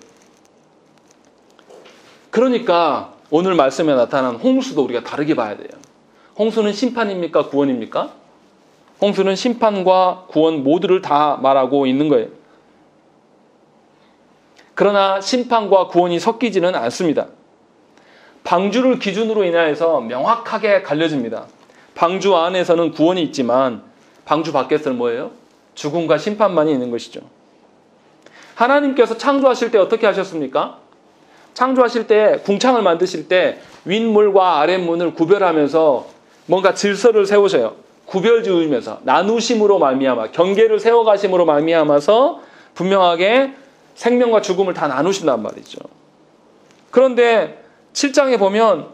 그러니까 오늘 말씀에 나타난 홍수도 우리가 다르게 봐야 돼요. 홍수는 심판입니까? 구원입니까? 홍수는 심판과 구원 모두를 다 말하고 있는 거예요. 그러나 심판과 구원이 섞이지는 않습니다. 방주를 기준으로 인하여서 명확하게 갈려집니다. 방주 안에서는 구원이 있지만 방주 밖에서는 뭐예요? 죽음과 심판만이 있는 것이죠. 하나님께서 창조하실 때 어떻게 하셨습니까? 창조하실 때, 궁창을 만드실 때 윗문과 아랫문을 구별하면서 뭔가 질서를 세우셔요. 구별 지으면서 나누심으로 말미암아, 경계를 세워가심으로 말미암아서 분명하게 생명과 죽음을 다 나누신단 말이죠. 그런데 7장에 보면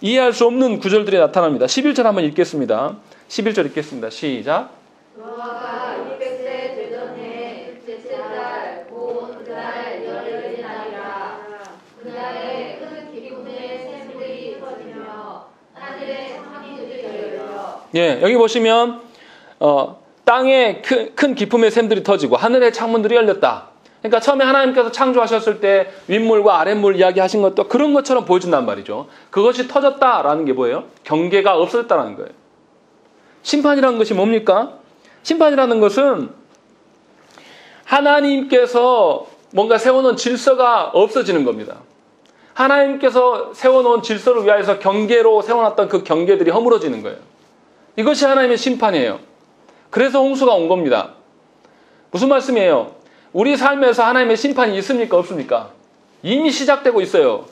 이해할 수 없는 구절들이 나타납니다. 11절 한번 읽겠습니다. 11절 읽겠습니다. 시작. 노아가 600세 되던 해 셋째 달 곧 그날 열흘이 나니라. 그날에 큰 기쁨의 샘들이 터지며 하늘의 창문들이 열려. 예, 여기 보시면 땅에 큰 기쁨의 샘들이 터지고 하늘의 창문들이 열렸다. 그러니까 처음에 하나님께서 창조하셨을 때 윗물과 아랫물 이야기하신 것도 그런 것처럼 보여준단 말이죠. 그것이 터졌다라는 게 뭐예요? 경계가 없어졌다는 거예요. 심판이라는 것이 뭡니까? 심판이라는 것은 하나님께서 뭔가 세워놓은 질서가 없어지는 겁니다. 하나님께서 세워놓은 질서를 위하여서 경계로 세워놨던 그 경계들이 허물어지는 거예요. 이것이 하나님의 심판이에요. 그래서 홍수가 온 겁니다. 무슨 말씀이에요? 우리 삶에서 하나님의 심판이 있습니까? 없습니까? 이미 시작되고 있어요.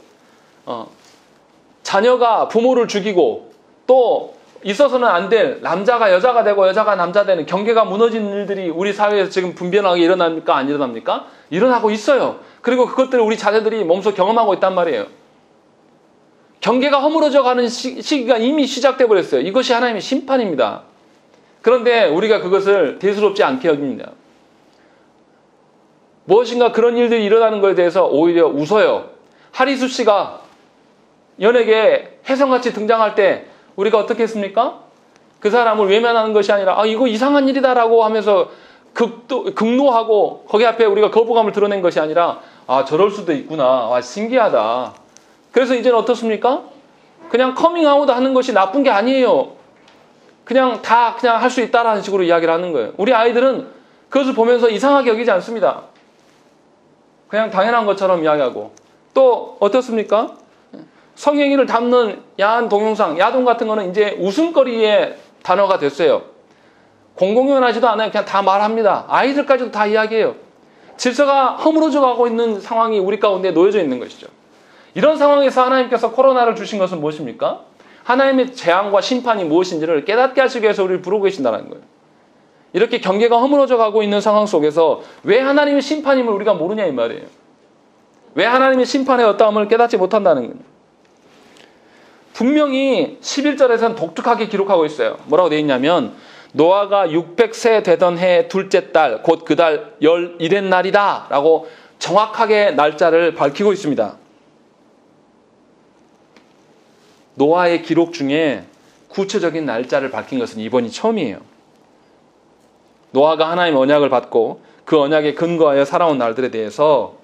자녀가 부모를 죽이고 또 있어서는 안 될 남자가 여자가 되고 여자가 남자 되는 경계가 무너진 일들이 우리 사회에서 지금 분변하게 일어납니까? 안 일어납니까? 일어나고 있어요. 그리고 그것들을 우리 자녀들이 몸소 경험하고 있단 말이에요. 경계가 허물어져 가는 시기가 이미 시작돼 버렸어요. 이것이 하나님의 심판입니다. 그런데 우리가 그것을 대수롭지 않게 여깁니다. 무엇인가 그런 일들이 일어나는 것에 대해서 오히려 웃어요. 하리수 씨가 연예계에 혜성같이 등장할 때 우리가 어떻게 했습니까? 그 사람을 외면하는 것이 아니라 이거 이상한 일이다라고 하면서 극노하고 거기 앞에 우리가 거부감을 드러낸 것이 아니라 저럴 수도 있구나. 신기하다. 그래서 이제는 어떻습니까? 그냥 커밍아웃 하는 것이 나쁜 게 아니에요. 그냥 할 수 있다라는 식으로 이야기를 하는 거예요. 우리 아이들은 그것을 보면서 이상하게 여기지 않습니다. 그냥 당연한 것처럼 이야기하고. 또 어떻습니까? 성행위를 담는 야한 동영상, 야동 같은 거는 이제 웃음거리의 단어가 됐어요. 공공연하지도 않아요. 그냥 다 말합니다. 아이들까지도 다 이야기해요. 질서가 허물어져 가고 있는 상황이 우리 가운데 놓여져 있는 것이죠. 이런 상황에서 하나님께서 코로나를 주신 것은 무엇입니까? 하나님의 재앙과 심판이 무엇인지를 깨닫게 하시기 위해서 우리를 부르고 계신다는 거예요. 이렇게 경계가 허물어져 가고 있는 상황 속에서 왜 하나님의 심판임을 우리가 모르냐 이 말이에요. 왜 하나님의 심판의 어떠함을 깨닫지 못한다는 거예요. 분명히 11절에서는 독특하게 기록하고 있어요. 뭐라고 되어 있냐면 노아가 600세 되던 해 둘째 달 곧 그 달 11의 날이다 라고 정확하게 날짜를 밝히고 있습니다. 노아의 기록 중에 구체적인 날짜를 밝힌 것은 이번이 처음이에요. 노아가 하나님의 언약을 받고 그 언약에 근거하여 살아온 날들에 대해서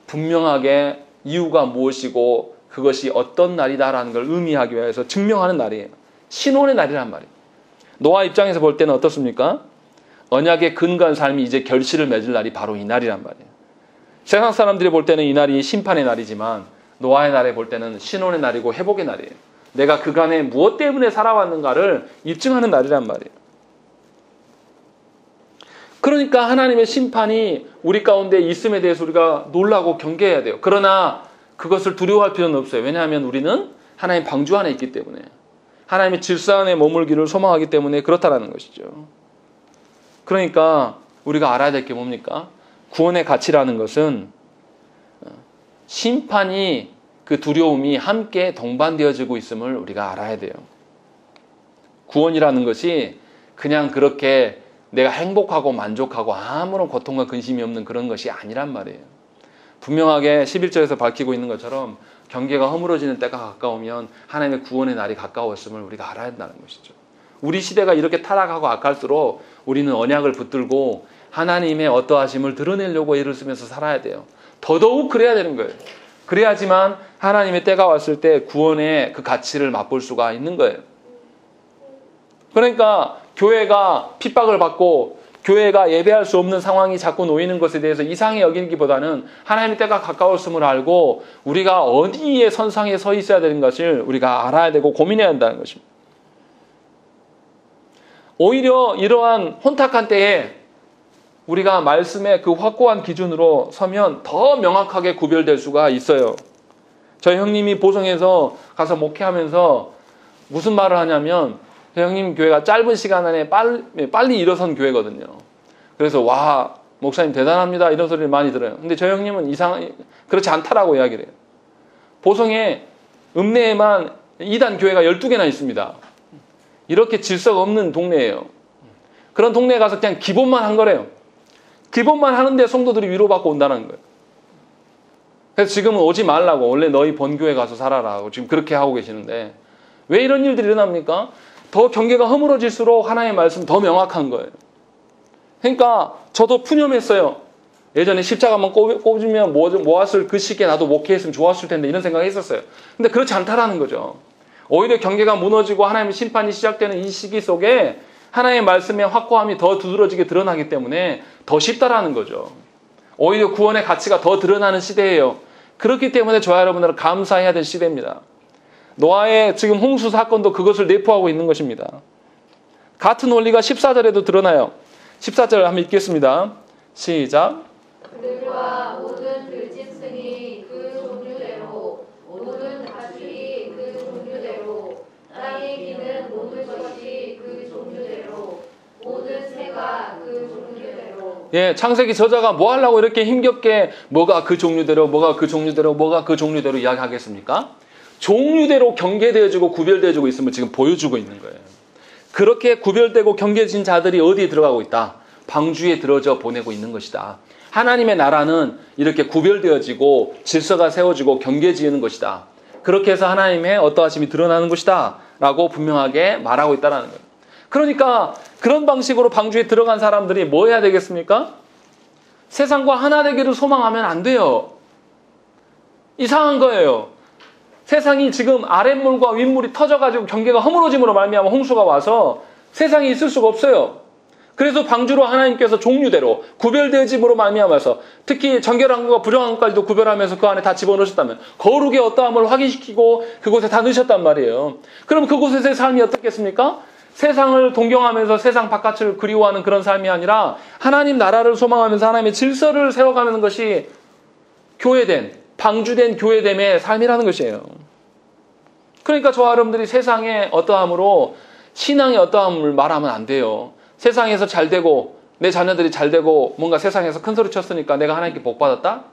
분명하게 이유가 무엇이고 그것이 어떤 날이다라는 걸 의미하기 위해서 증명하는 날이에요. 신혼의 날이란 말이에요. 노아 입장에서 볼 때는 어떻습니까? 언약에 근거한 삶이 이제 결실을 맺을 날이 바로 이 날이란 말이에요. 세상 사람들이 볼 때는 이 날이 심판의 날이지만 노아의 날에 볼 때는 신혼의 날이고 회복의 날이에요. 내가 그간에 무엇 때문에 살아왔는가를 입증하는 날이란 말이에요. 그러니까 하나님의 심판이 우리 가운데 있음에 대해서 우리가 놀라고 경계해야 돼요. 그러나 그것을 두려워할 필요는 없어요. 왜냐하면 우리는 하나님 방주 안에 있기 때문에, 하나님의 질서 안에 머물기를 소망하기 때문에 그렇다라는 것이죠. 그러니까 우리가 알아야 될 게 뭡니까? 구원의 가치라는 것은 심판이 그 두려움이 함께 동반되어지고 있음을 우리가 알아야 돼요. 구원이라는 것이 그냥 그렇게 내가 행복하고 만족하고 아무런 고통과 근심이 없는 그런 것이 아니란 말이에요. 분명하게 11절에서 밝히고 있는 것처럼 경계가 허물어지는 때가 가까우면 하나님의 구원의 날이 가까웠음을 우리가 알아야 한다는 것이죠. 우리 시대가 이렇게 타락하고 악할수록 우리는 언약을 붙들고 하나님의 어떠하심을 드러내려고 애를 쓰면서 살아야 돼요. 더더욱 그래야 되는 거예요. 그래야지만 하나님의 때가 왔을 때 구원의 그 가치를 맛볼 수가 있는 거예요. 그러니까 교회가 핍박을 받고 교회가 예배할 수 없는 상황이 자꾸 놓이는 것에 대해서 이상히 여기기보다는 하나님의 때가 가까웠음을 알고 우리가 어디에 선상에 서 있어야 되는 것을 우리가 알아야 되고 고민해야 한다는 것입니다. 오히려 이러한 혼탁한 때에 우리가 말씀의 그 확고한 기준으로 서면 더 명확하게 구별될 수가 있어요. 저희 형님이 보성에서 가서 목회하면서 무슨 말을 하냐면 저희 형님 교회가 짧은 시간 안에 빨리 일어선 교회거든요. 그래서 와 목사님 대단합니다 이런 소리를 많이 들어요. 근데 저희 형님은 그렇지 않다라고 이야기를 해요. 보성에 읍내에만 2단 교회가 12개나 있습니다. 이렇게 질서가 없는 동네예요. 그런 동네에 가서 그냥 기본만 한 거래요. 기본만 하는데 성도들이 위로받고 온다는 거예요. 그래서 지금은 오지 말라고 원래 너희 본교회 가서 살아라고 지금 그렇게 하고 계시는데 왜 이런 일들이 일어납니까? 더 경계가 허물어질수록 하나님의 말씀 더 명확한 거예요. 그러니까 저도 푸념했어요. 예전에 십자가만 꼽으면 모았을 그 시기에 나도 목회했으면 좋았을 텐데 이런 생각을 했었어요. 근데 그렇지 않다라는 거죠. 오히려 경계가 무너지고 하나님의 심판이 시작되는 이 시기 속에 하나님의 말씀의 확고함이 더 두드러지게 드러나기 때문에 더 쉽다라는 거죠. 오히려 구원의 가치가 더 드러나는 시대예요. 그렇기 때문에 저와 여러분들은 감사해야 될 시대입니다. 노아의 지금 홍수 사건도 그것을 내포하고 있는 것입니다. 같은 원리가 14절에도 드러나요. 14절 한번 읽겠습니다. 시작. 그들과 모든 들짐승이 그 종류대로 모든 가축이 그 종류대로 땅에 기는 모든 것이 그 종류대로 모든 새가 그 종류대로. 예, 창세기 저자가 뭐 하려고 이렇게 힘겹게 뭐가 그 종류대로 뭐가 그 종류대로 뭐가 그 종류대로 이야기하겠습니까? 종류대로 경계되어지고 구별되어지고 있음을 지금 보여주고 있는 거예요. 그렇게 구별되고 경계진 자들이 어디에 들어가고 있다? 방주에 들어져 보내고 있는 것이다. 하나님의 나라는 이렇게 구별되어지고 질서가 세워지고 경계지는 것이다. 그렇게 해서 하나님의 어떠하심이 드러나는 것이다 라고 분명하게 말하고 있다는 거예요. 그러니까 그런 방식으로 방주에 들어간 사람들이 뭐 해야 되겠습니까? 세상과 하나 되기를 소망하면 안 돼요. 이상한 거예요. 세상이 지금 아랫물과 윗물이 터져가지고 경계가 허물어짐으로 말미암아 홍수가 와서 세상에 있을 수가 없어요. 그래서 방주로 하나님께서 종류대로 구별되어짐으로 말미암아서 특히 정결한 것과 부정한 것까지도 구별하면서 그 안에 다 집어넣으셨다면 거룩의 어떠함을 확인시키고 그곳에 다 넣으셨단 말이에요. 그럼 그곳에서의 삶이 어떻겠습니까? 세상을 동경하면서 세상 바깥을 그리워하는 그런 삶이 아니라 하나님 나라를 소망하면서 하나님의 질서를 세워가는 것이 교회된 방주된 교회됨의 삶이라는 것이에요. 그러니까 저와 여러분들이 세상의 어떠함으로 신앙의 어떠함을 말하면 안 돼요. 세상에서 잘 되고 내 자녀들이 잘 되고 뭔가 세상에서 큰 소리 쳤으니까 내가 하나님께 복 받았다?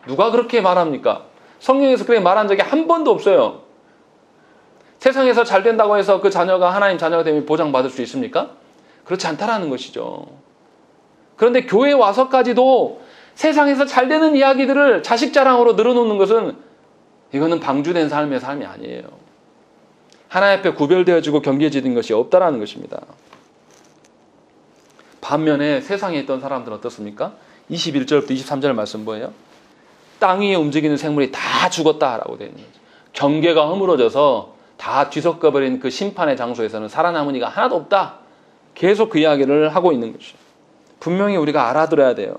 누가 그렇게 말합니까? 성경에서 그렇게 말한 적이 한 번도 없어요. 세상에서 잘 된다고 해서 그 자녀가 하나님 자녀가 되면 보장받을 수 있습니까? 그렇지 않다라는 것이죠. 그런데 교회에 와서까지도 세상에서 잘 되는 이야기들을 자식 자랑으로 늘어놓는 것은 이거는 방주된 삶이 아니에요. 하나님 앞에 구별되어지고 경계지는 것이 없다라는 것입니다. 반면에 세상에 있던 사람들은 어떻습니까? 21절부터 23절 말씀 뭐예요? 땅 위에 움직이는 생물이 다 죽었다라고 되어 있는 거죠. 경계가 허물어져서 다 뒤섞여버린 그 심판의 장소에서는 살아남은 이가 하나도 없다. 계속 그 이야기를 하고 있는 것이죠. 분명히 우리가 알아들어야 돼요.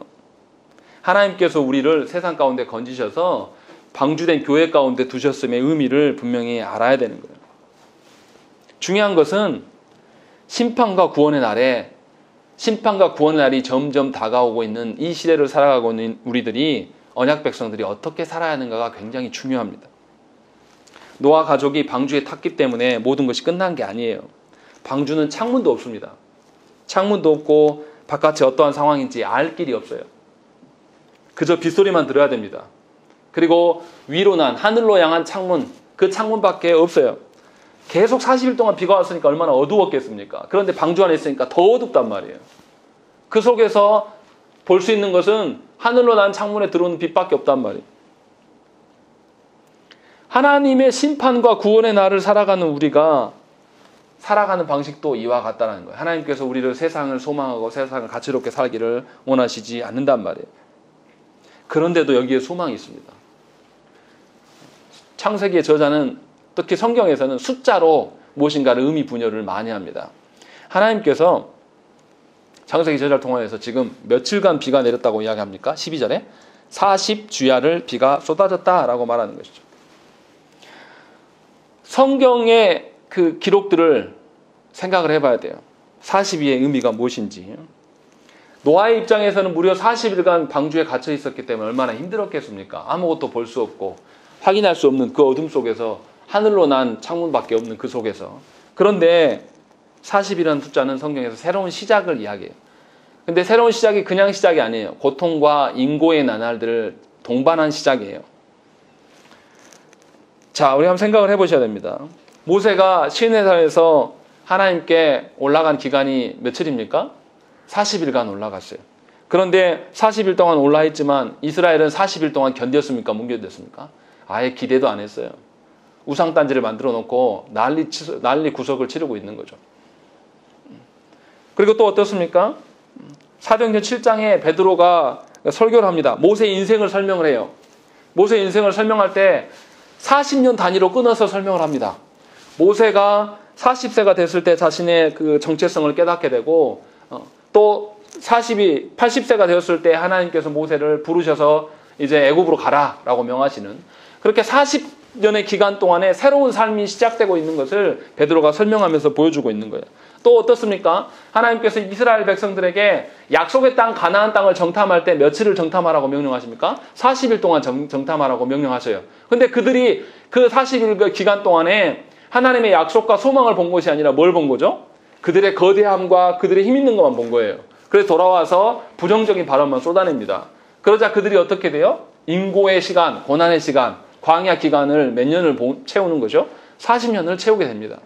하나님께서 우리를 세상 가운데 건지셔서 방주된 교회 가운데 두셨음의 의미를 분명히 알아야 되는 거예요. 중요한 것은 심판과 구원의 날이 점점 다가오고 있는 이 시대를 살아가고 있는 우리들이 언약 백성들이 어떻게 살아야 하는가가 굉장히 중요합니다. 노아 가족이 방주에 탔기 때문에 모든 것이 끝난 게 아니에요. 방주는 창문도 없습니다. 창문도 없고 바깥에 어떠한 상황인지 알 길이 없어요. 그저 빗소리만 들어야 됩니다. 그리고 위로 난 하늘로 향한 창문, 그 창문밖에 없어요. 계속 40일 동안 비가 왔으니까 얼마나 어두웠겠습니까? 그런데 방주 안에 있으니까 더 어둡단 말이에요. 그 속에서 볼 수 있는 것은 하늘로 난 창문에 들어오는 빛밖에 없단 말이에요. 하나님의 심판과 구원의 날을 살아가는 우리가 살아가는 방식도 이와 같다는 거예요. 하나님께서 우리를 세상을 소망하고 세상을 가치롭게 살기를 원하시지 않는단 말이에요. 그런데도 여기에 소망이 있습니다. 창세기의 저자는 특히 성경에서는 숫자로 무엇인가를 의미 분열을 많이 합니다. 하나님께서 창세기 저자를 통해서 지금 며칠간 비가 내렸다고 이야기합니까? 12절에 40주야를 비가 쏟아졌다라고 말하는 것이죠. 성경의 그 기록들을 생각을 해봐야 돼요. 42의 의미가 무엇인지. 노아의 입장에서는 무려 40일간 방주에 갇혀 있었기 때문에 얼마나 힘들었겠습니까? 아무것도 볼 수 없고 확인할 수 없는 그 어둠 속에서, 하늘로 난 창문밖에 없는 그 속에서. 그런데 40이라는 숫자는 성경에서 새로운 시작을 이야기해요. 근데 새로운 시작이 그냥 시작이 아니에요. 고통과 인고의 나날들을 동반한 시작이에요. 자, 우리 한번 생각을 해보셔야 됩니다. 모세가 시내산에서 하나님께 올라간 기간이 며칠입니까? 40일간 올라갔어요. 그런데 40일 동안 올라있지만 이스라엘은 40일 동안 견뎠습니까? 못 견뎠습니까? 아예 기대도 안 했어요. 우상단지를 만들어 놓고 난리 구석을 치르고 있는 거죠. 그리고 또 어떻습니까? 사도행전 7장에 베드로가 설교를 합니다. 모세 인생을 설명을 해요. 모세 인생을 설명할 때 40년 단위로 끊어서 설명을 합니다. 모세가 40세가 됐을 때 자신의 그 정체성을 깨닫게 되고, 또 80세가 되었을 때 하나님께서 모세를 부르셔서 이제 애굽으로 가라라고 명하시는, 그렇게 40년의 기간 동안에 새로운 삶이 시작되고 있는 것을 베드로가 설명하면서 보여주고 있는 거예요. 또 어떻습니까? 하나님께서 이스라엘 백성들에게 약속의 땅 가나안 땅을 정탐할 때 며칠을 정탐하라고 명령하십니까? 40일 동안 정탐하라고 명령하셔요. 근데 그들이 그 40일 기간 동안에 하나님의 약속과 소망을 본 것이 아니라 뭘 본 거죠? 그들의 거대함과 그들의 힘 있는 것만 본 거예요. 그래서 돌아와서 부정적인 발언만 쏟아냅니다. 그러자 그들이 어떻게 돼요? 인고의 시간, 고난의 시간, 광야 기간을 몇 년을 채우는 거죠? 40년을 채우게 됩니다.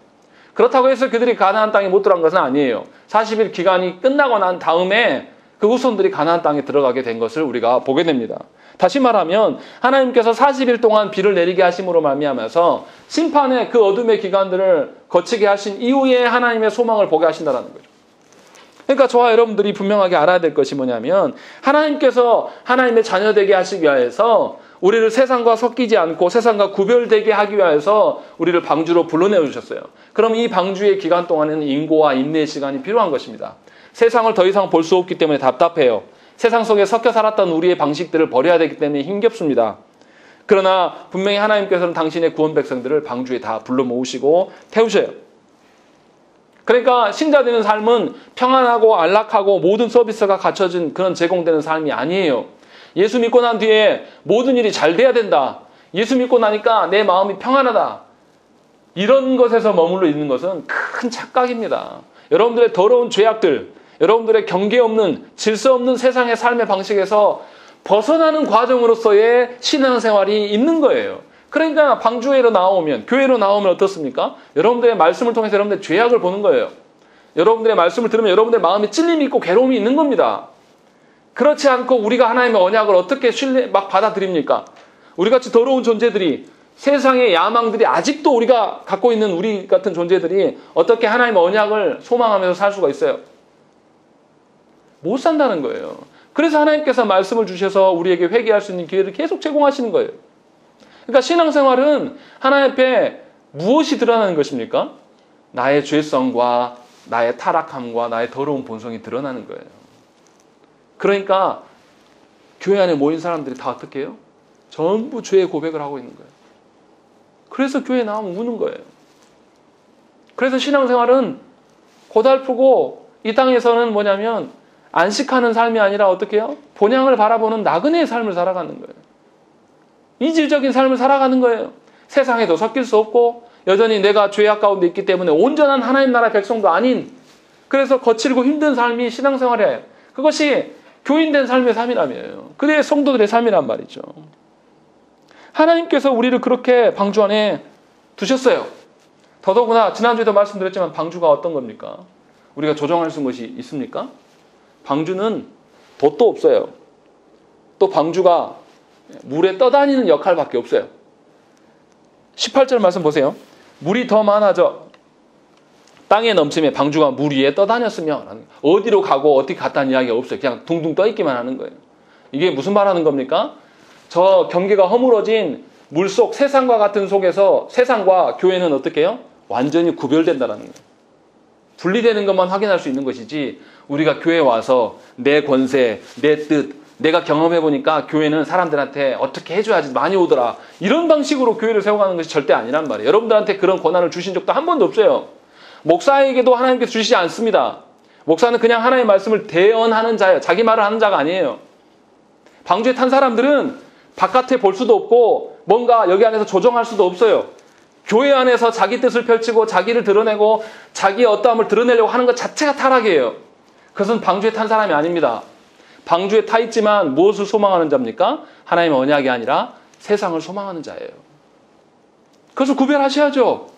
그렇다고 해서 그들이 가나안 땅에 못 들어간 것은 아니에요. 40일 기간이 끝나고 난 다음에 그 후손들이 가나안 땅에 들어가게 된 것을 우리가 보게 됩니다. 다시 말하면 하나님께서 40일 동안 비를 내리게 하심으로 말미암아서 심판의 그 어둠의 기간들을 거치게 하신 이후에 하나님의 소망을 보게 하신다는 거죠. 그러니까 저와 여러분들이 분명하게 알아야 될 것이 뭐냐면, 하나님께서 하나님의 자녀 되게 하시기 위해서 우리를 세상과 섞이지 않고 세상과 구별되게 하기 위해서 우리를 방주로 불러내어 주셨어요. 그럼 이 방주의 기간 동안에는 인고와 인내의 시간이 필요한 것입니다. 세상을 더 이상 볼 수 없기 때문에 답답해요. 세상 속에 섞여 살았던 우리의 방식들을 버려야 되기 때문에 힘겹습니다. 그러나 분명히 하나님께서는 당신의 구원 백성들을 방주에 다 불러 모으시고 태우셔요. 그러니까 신자 되는 삶은 평안하고 안락하고 모든 서비스가 갖춰진 그런 제공되는 삶이 아니에요. 예수 믿고 난 뒤에 모든 일이 잘 돼야 된다. 예수 믿고 나니까 내 마음이 평안하다. 이런 것에서 머물러 있는 것은 큰 착각입니다. 여러분들의 더러운 죄악들, 여러분들의 경계 없는, 질서 없는 세상의 삶의 방식에서 벗어나는 과정으로서의 신앙생활이 있는 거예요. 그러니까 방주회로 나오면, 교회로 나오면 어떻습니까? 여러분들의 말씀을 통해서 여러분들의 죄악을 보는 거예요. 여러분들의 말씀을 들으면 여러분들의 마음에 찔림이 있고 괴로움이 있는 겁니다. 그렇지 않고 우리가 하나님의 언약을 어떻게 막 받아들입니까? 우리같이 더러운 존재들이, 세상의 야망들이, 아직도 우리가 갖고 있는 우리 같은 존재들이 어떻게 하나님의 언약을 소망하면서 살 수가 있어요? 못 산다는 거예요. 그래서 하나님께서 말씀을 주셔서 우리에게 회개할 수 있는 기회를 계속 제공하시는 거예요. 그러니까 신앙생활은 하나님 앞에 무엇이 드러나는 것입니까? 나의 죄성과 나의 타락함과 나의 더러운 본성이 드러나는 거예요. 그러니까 교회 안에 모인 사람들이 다 어떻게 해요? 전부 죄의 고백을 하고 있는 거예요. 그래서 교회에 나오면 우는 거예요. 그래서 신앙생활은 고달프고 이 땅에서는 뭐냐면 안식하는 삶이 아니라 어떻게 해요? 본향을 바라보는 나그네의 삶을 살아가는 거예요. 이질적인 삶을 살아가는 거예요. 세상에도 섞일 수 없고 여전히 내가 죄악 가운데 있기 때문에 온전한 하나님 나라 백성도 아닌, 그래서 거칠고 힘든 삶이 신앙생활이에요. 그것이 교인된 삶의 삶이라며요. 그게 성도들의 삶이란 말이죠. 하나님께서 우리를 그렇게 방주 안에 두셨어요. 더더구나 지난주에도 말씀드렸지만 방주가 어떤 겁니까? 우리가 조정할 수 있는 것이 있습니까? 방주는 돛도 없어요. 또 방주가 물에 떠다니는 역할밖에 없어요. 18절 말씀 보세요. 물이 더 많아져 땅에 넘침에 방주가 물 위에 떠다녔으면, 어디로 가고 어떻게 갔다는 이야기가 없어요. 그냥 둥둥 떠있기만 하는 거예요. 이게 무슨 말하는 겁니까? 저 경계가 허물어진 물속 세상과 같은 속에서 세상과 교회는 어떻게 해요? 완전히 구별된다는 거예요. 분리되는 것만 확인할 수 있는 것이지, 우리가 교회에 와서 내 권세, 내 뜻, 내가 경험해보니까 교회는 사람들한테 어떻게 해줘야지 많이 오더라, 이런 방식으로 교회를 세워가는 것이 절대 아니란 말이에요. 여러분들한테 그런 권한을 주신 적도 한 번도 없어요. 목사에게도 하나님께서 주시지 않습니다. 목사는 그냥 하나님의 말씀을 대언하는 자예요. 자기 말을 하는 자가 아니에요. 방주에 탄 사람들은 바깥에 볼 수도 없고 뭔가 여기 안에서 조정할 수도 없어요. 교회 안에서 자기 뜻을 펼치고 자기를 드러내고 자기의 어떠함을 드러내려고 하는 것 자체가 타락이에요. 그것은 방주에 탄 사람이 아닙니다. 방주에 타 있지만 무엇을 소망하는 자입니까? 하나님의 언약이 아니라 세상을 소망하는 자예요. 그것을 구별하셔야죠.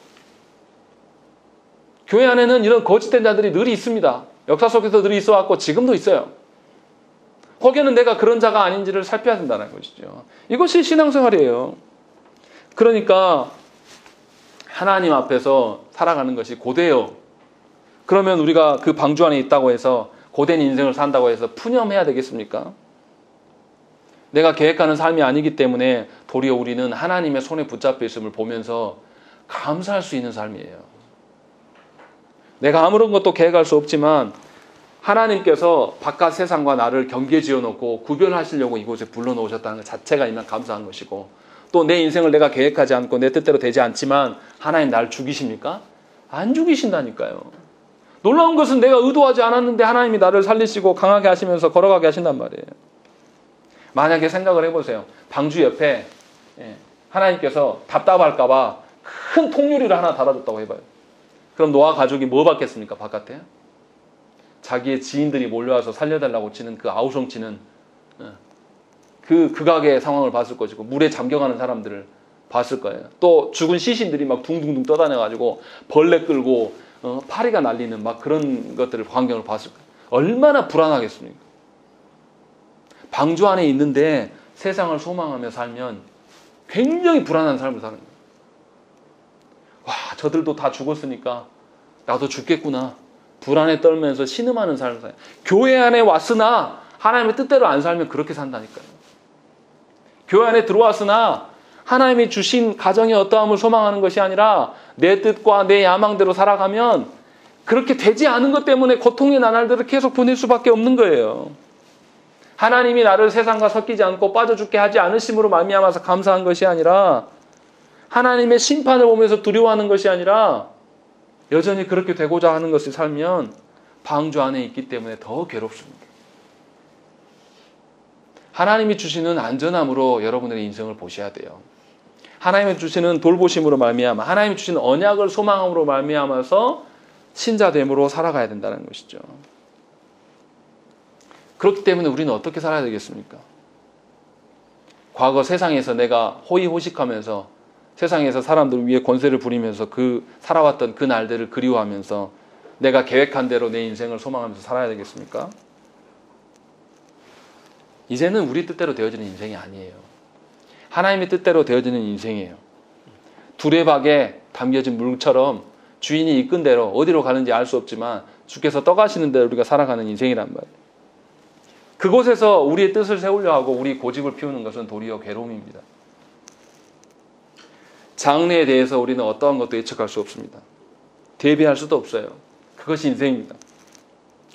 교회 안에는 이런 거짓된 자들이 늘 있습니다. 역사 속에서 늘 있어왔고 지금도 있어요. 혹여는 내가 그런 자가 아닌지를 살펴야 된다는 것이죠. 이것이 신앙생활이에요. 그러니까 하나님 앞에서 살아가는 것이 고돼요. 그러면 우리가 그 방주 안에 있다고 해서 고된 인생을 산다고 해서 푸념해야 되겠습니까? 내가 계획하는 삶이 아니기 때문에 도리어 우리는 하나님의 손에 붙잡혀 있음을 보면서 감사할 수 있는 삶이에요. 내가 아무런 것도 계획할 수 없지만 하나님께서 바깥 세상과 나를 경계 지어놓고 구별하시려고 이곳에 불러놓으셨다는 것 자체가 이만 감사한 것이고, 또 내 인생을 내가 계획하지 않고 내 뜻대로 되지 않지만 하나님 나를 죽이십니까? 안 죽이신다니까요. 놀라운 것은 내가 의도하지 않았는데 하나님이 나를 살리시고 강하게 하시면서 걸어가게 하신단 말이에요. 만약에 생각을 해보세요. 방주 옆에 하나님께서 답답할까 봐 큰 통유리를 하나 달아줬다고 해봐요. 그럼 노아 가족이 뭐 받겠습니까? 바깥에? 자기의 지인들이 몰려와서 살려달라고 치는 그 아우성치는 그 극악의 상황을 봤을 것이고, 물에 잠겨가는 사람들을 봤을 거예요. 또 죽은 시신들이 막 둥둥둥 떠다녀가지고 벌레 끌고 파리가 날리는 막 그런 것들을 광경을 봤을 거예요. 얼마나 불안하겠습니까? 방주 안에 있는데 세상을 소망하며 살면 굉장히 불안한 삶을 사는 거예요. 와, 저들도 다 죽었으니까 나도 죽겠구나. 불안에 떨면서 신음하는 삶을 살아요. 교회 안에 왔으나 하나님의 뜻대로 안 살면 그렇게 산다니까요. 교회 안에 들어왔으나 하나님이 주신 가정의 어떠함을 소망하는 것이 아니라 내 뜻과 내 야망대로 살아가면 그렇게 되지 않은 것 때문에 고통의 나날들을 계속 보낼 수밖에 없는 거예요. 하나님이 나를 세상과 섞이지 않고 빠져 죽게 하지 않으심으로 말미암아서 감사한 것이 아니라, 하나님의 심판을 보면서 두려워하는 것이 아니라 여전히 그렇게 되고자 하는 것을 살면 방주 안에 있기 때문에 더 괴롭습니다. 하나님이 주시는 안전함으로 여러분의 인생을 보셔야 돼요. 하나님이 주시는 돌보심으로 말미암아, 하나님이 주시는 언약을 소망함으로 말미암아서 신자됨으로 살아가야 된다는 것이죠. 그렇기 때문에 우리는 어떻게 살아야 되겠습니까? 과거 세상에서 내가 호의호식하면서 세상에서 사람들 위에 권세를 부리면서 살아왔던 그 날들을 그리워하면서 내가 계획한 대로 내 인생을 소망하면서 살아야 되겠습니까? 이제는 우리 뜻대로 되어지는 인생이 아니에요. 하나님의 뜻대로 되어지는 인생이에요. 두레박에 담겨진 물처럼 주인이 이끈 대로 어디로 가는지 알 수 없지만 주께서 떠가시는 대로 우리가 살아가는 인생이란 말이에요. 그곳에서 우리의 뜻을 세우려 하고 우리 고집을 피우는 것은 도리어 괴로움입니다. 장래에 대해서 우리는 어떠한 것도 예측할 수 없습니다. 대비할 수도 없어요. 그것이 인생입니다.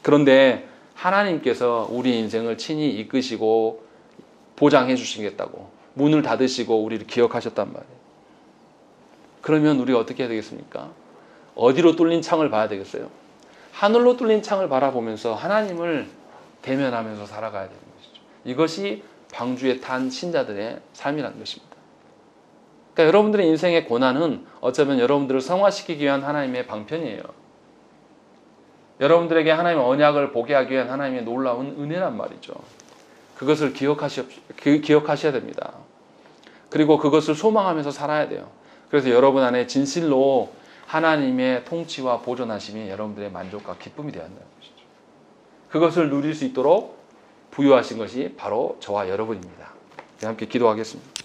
그런데 하나님께서 우리 인생을 친히 이끄시고 보장해 주시겠다고 문을 닫으시고 우리를 기억하셨단 말이에요. 그러면 우리가 어떻게 해야 되겠습니까? 어디로 뚫린 창을 봐야 되겠어요? 하늘로 뚫린 창을 바라보면서 하나님을 대면하면서 살아가야 되는 것이죠. 이것이 방주에 탄 신자들의 삶이라는 것입니다. 그러니까 여러분들의 인생의 고난은 어쩌면 여러분들을 성화시키기 위한 하나님의 방편이에요. 여러분들에게 하나님의 언약을 보게 하기 위한 하나님의 놀라운 은혜란 말이죠. 그것을 기억하셔야 됩니다. 그리고 그것을 소망하면서 살아야 돼요. 그래서 여러분 안에 진실로 하나님의 통치와 보존하심이 여러분들의 만족과 기쁨이 되어야 한다는 것이죠. 그것을 누릴 수 있도록 부여하신 것이 바로 저와 여러분입니다. 함께 기도하겠습니다.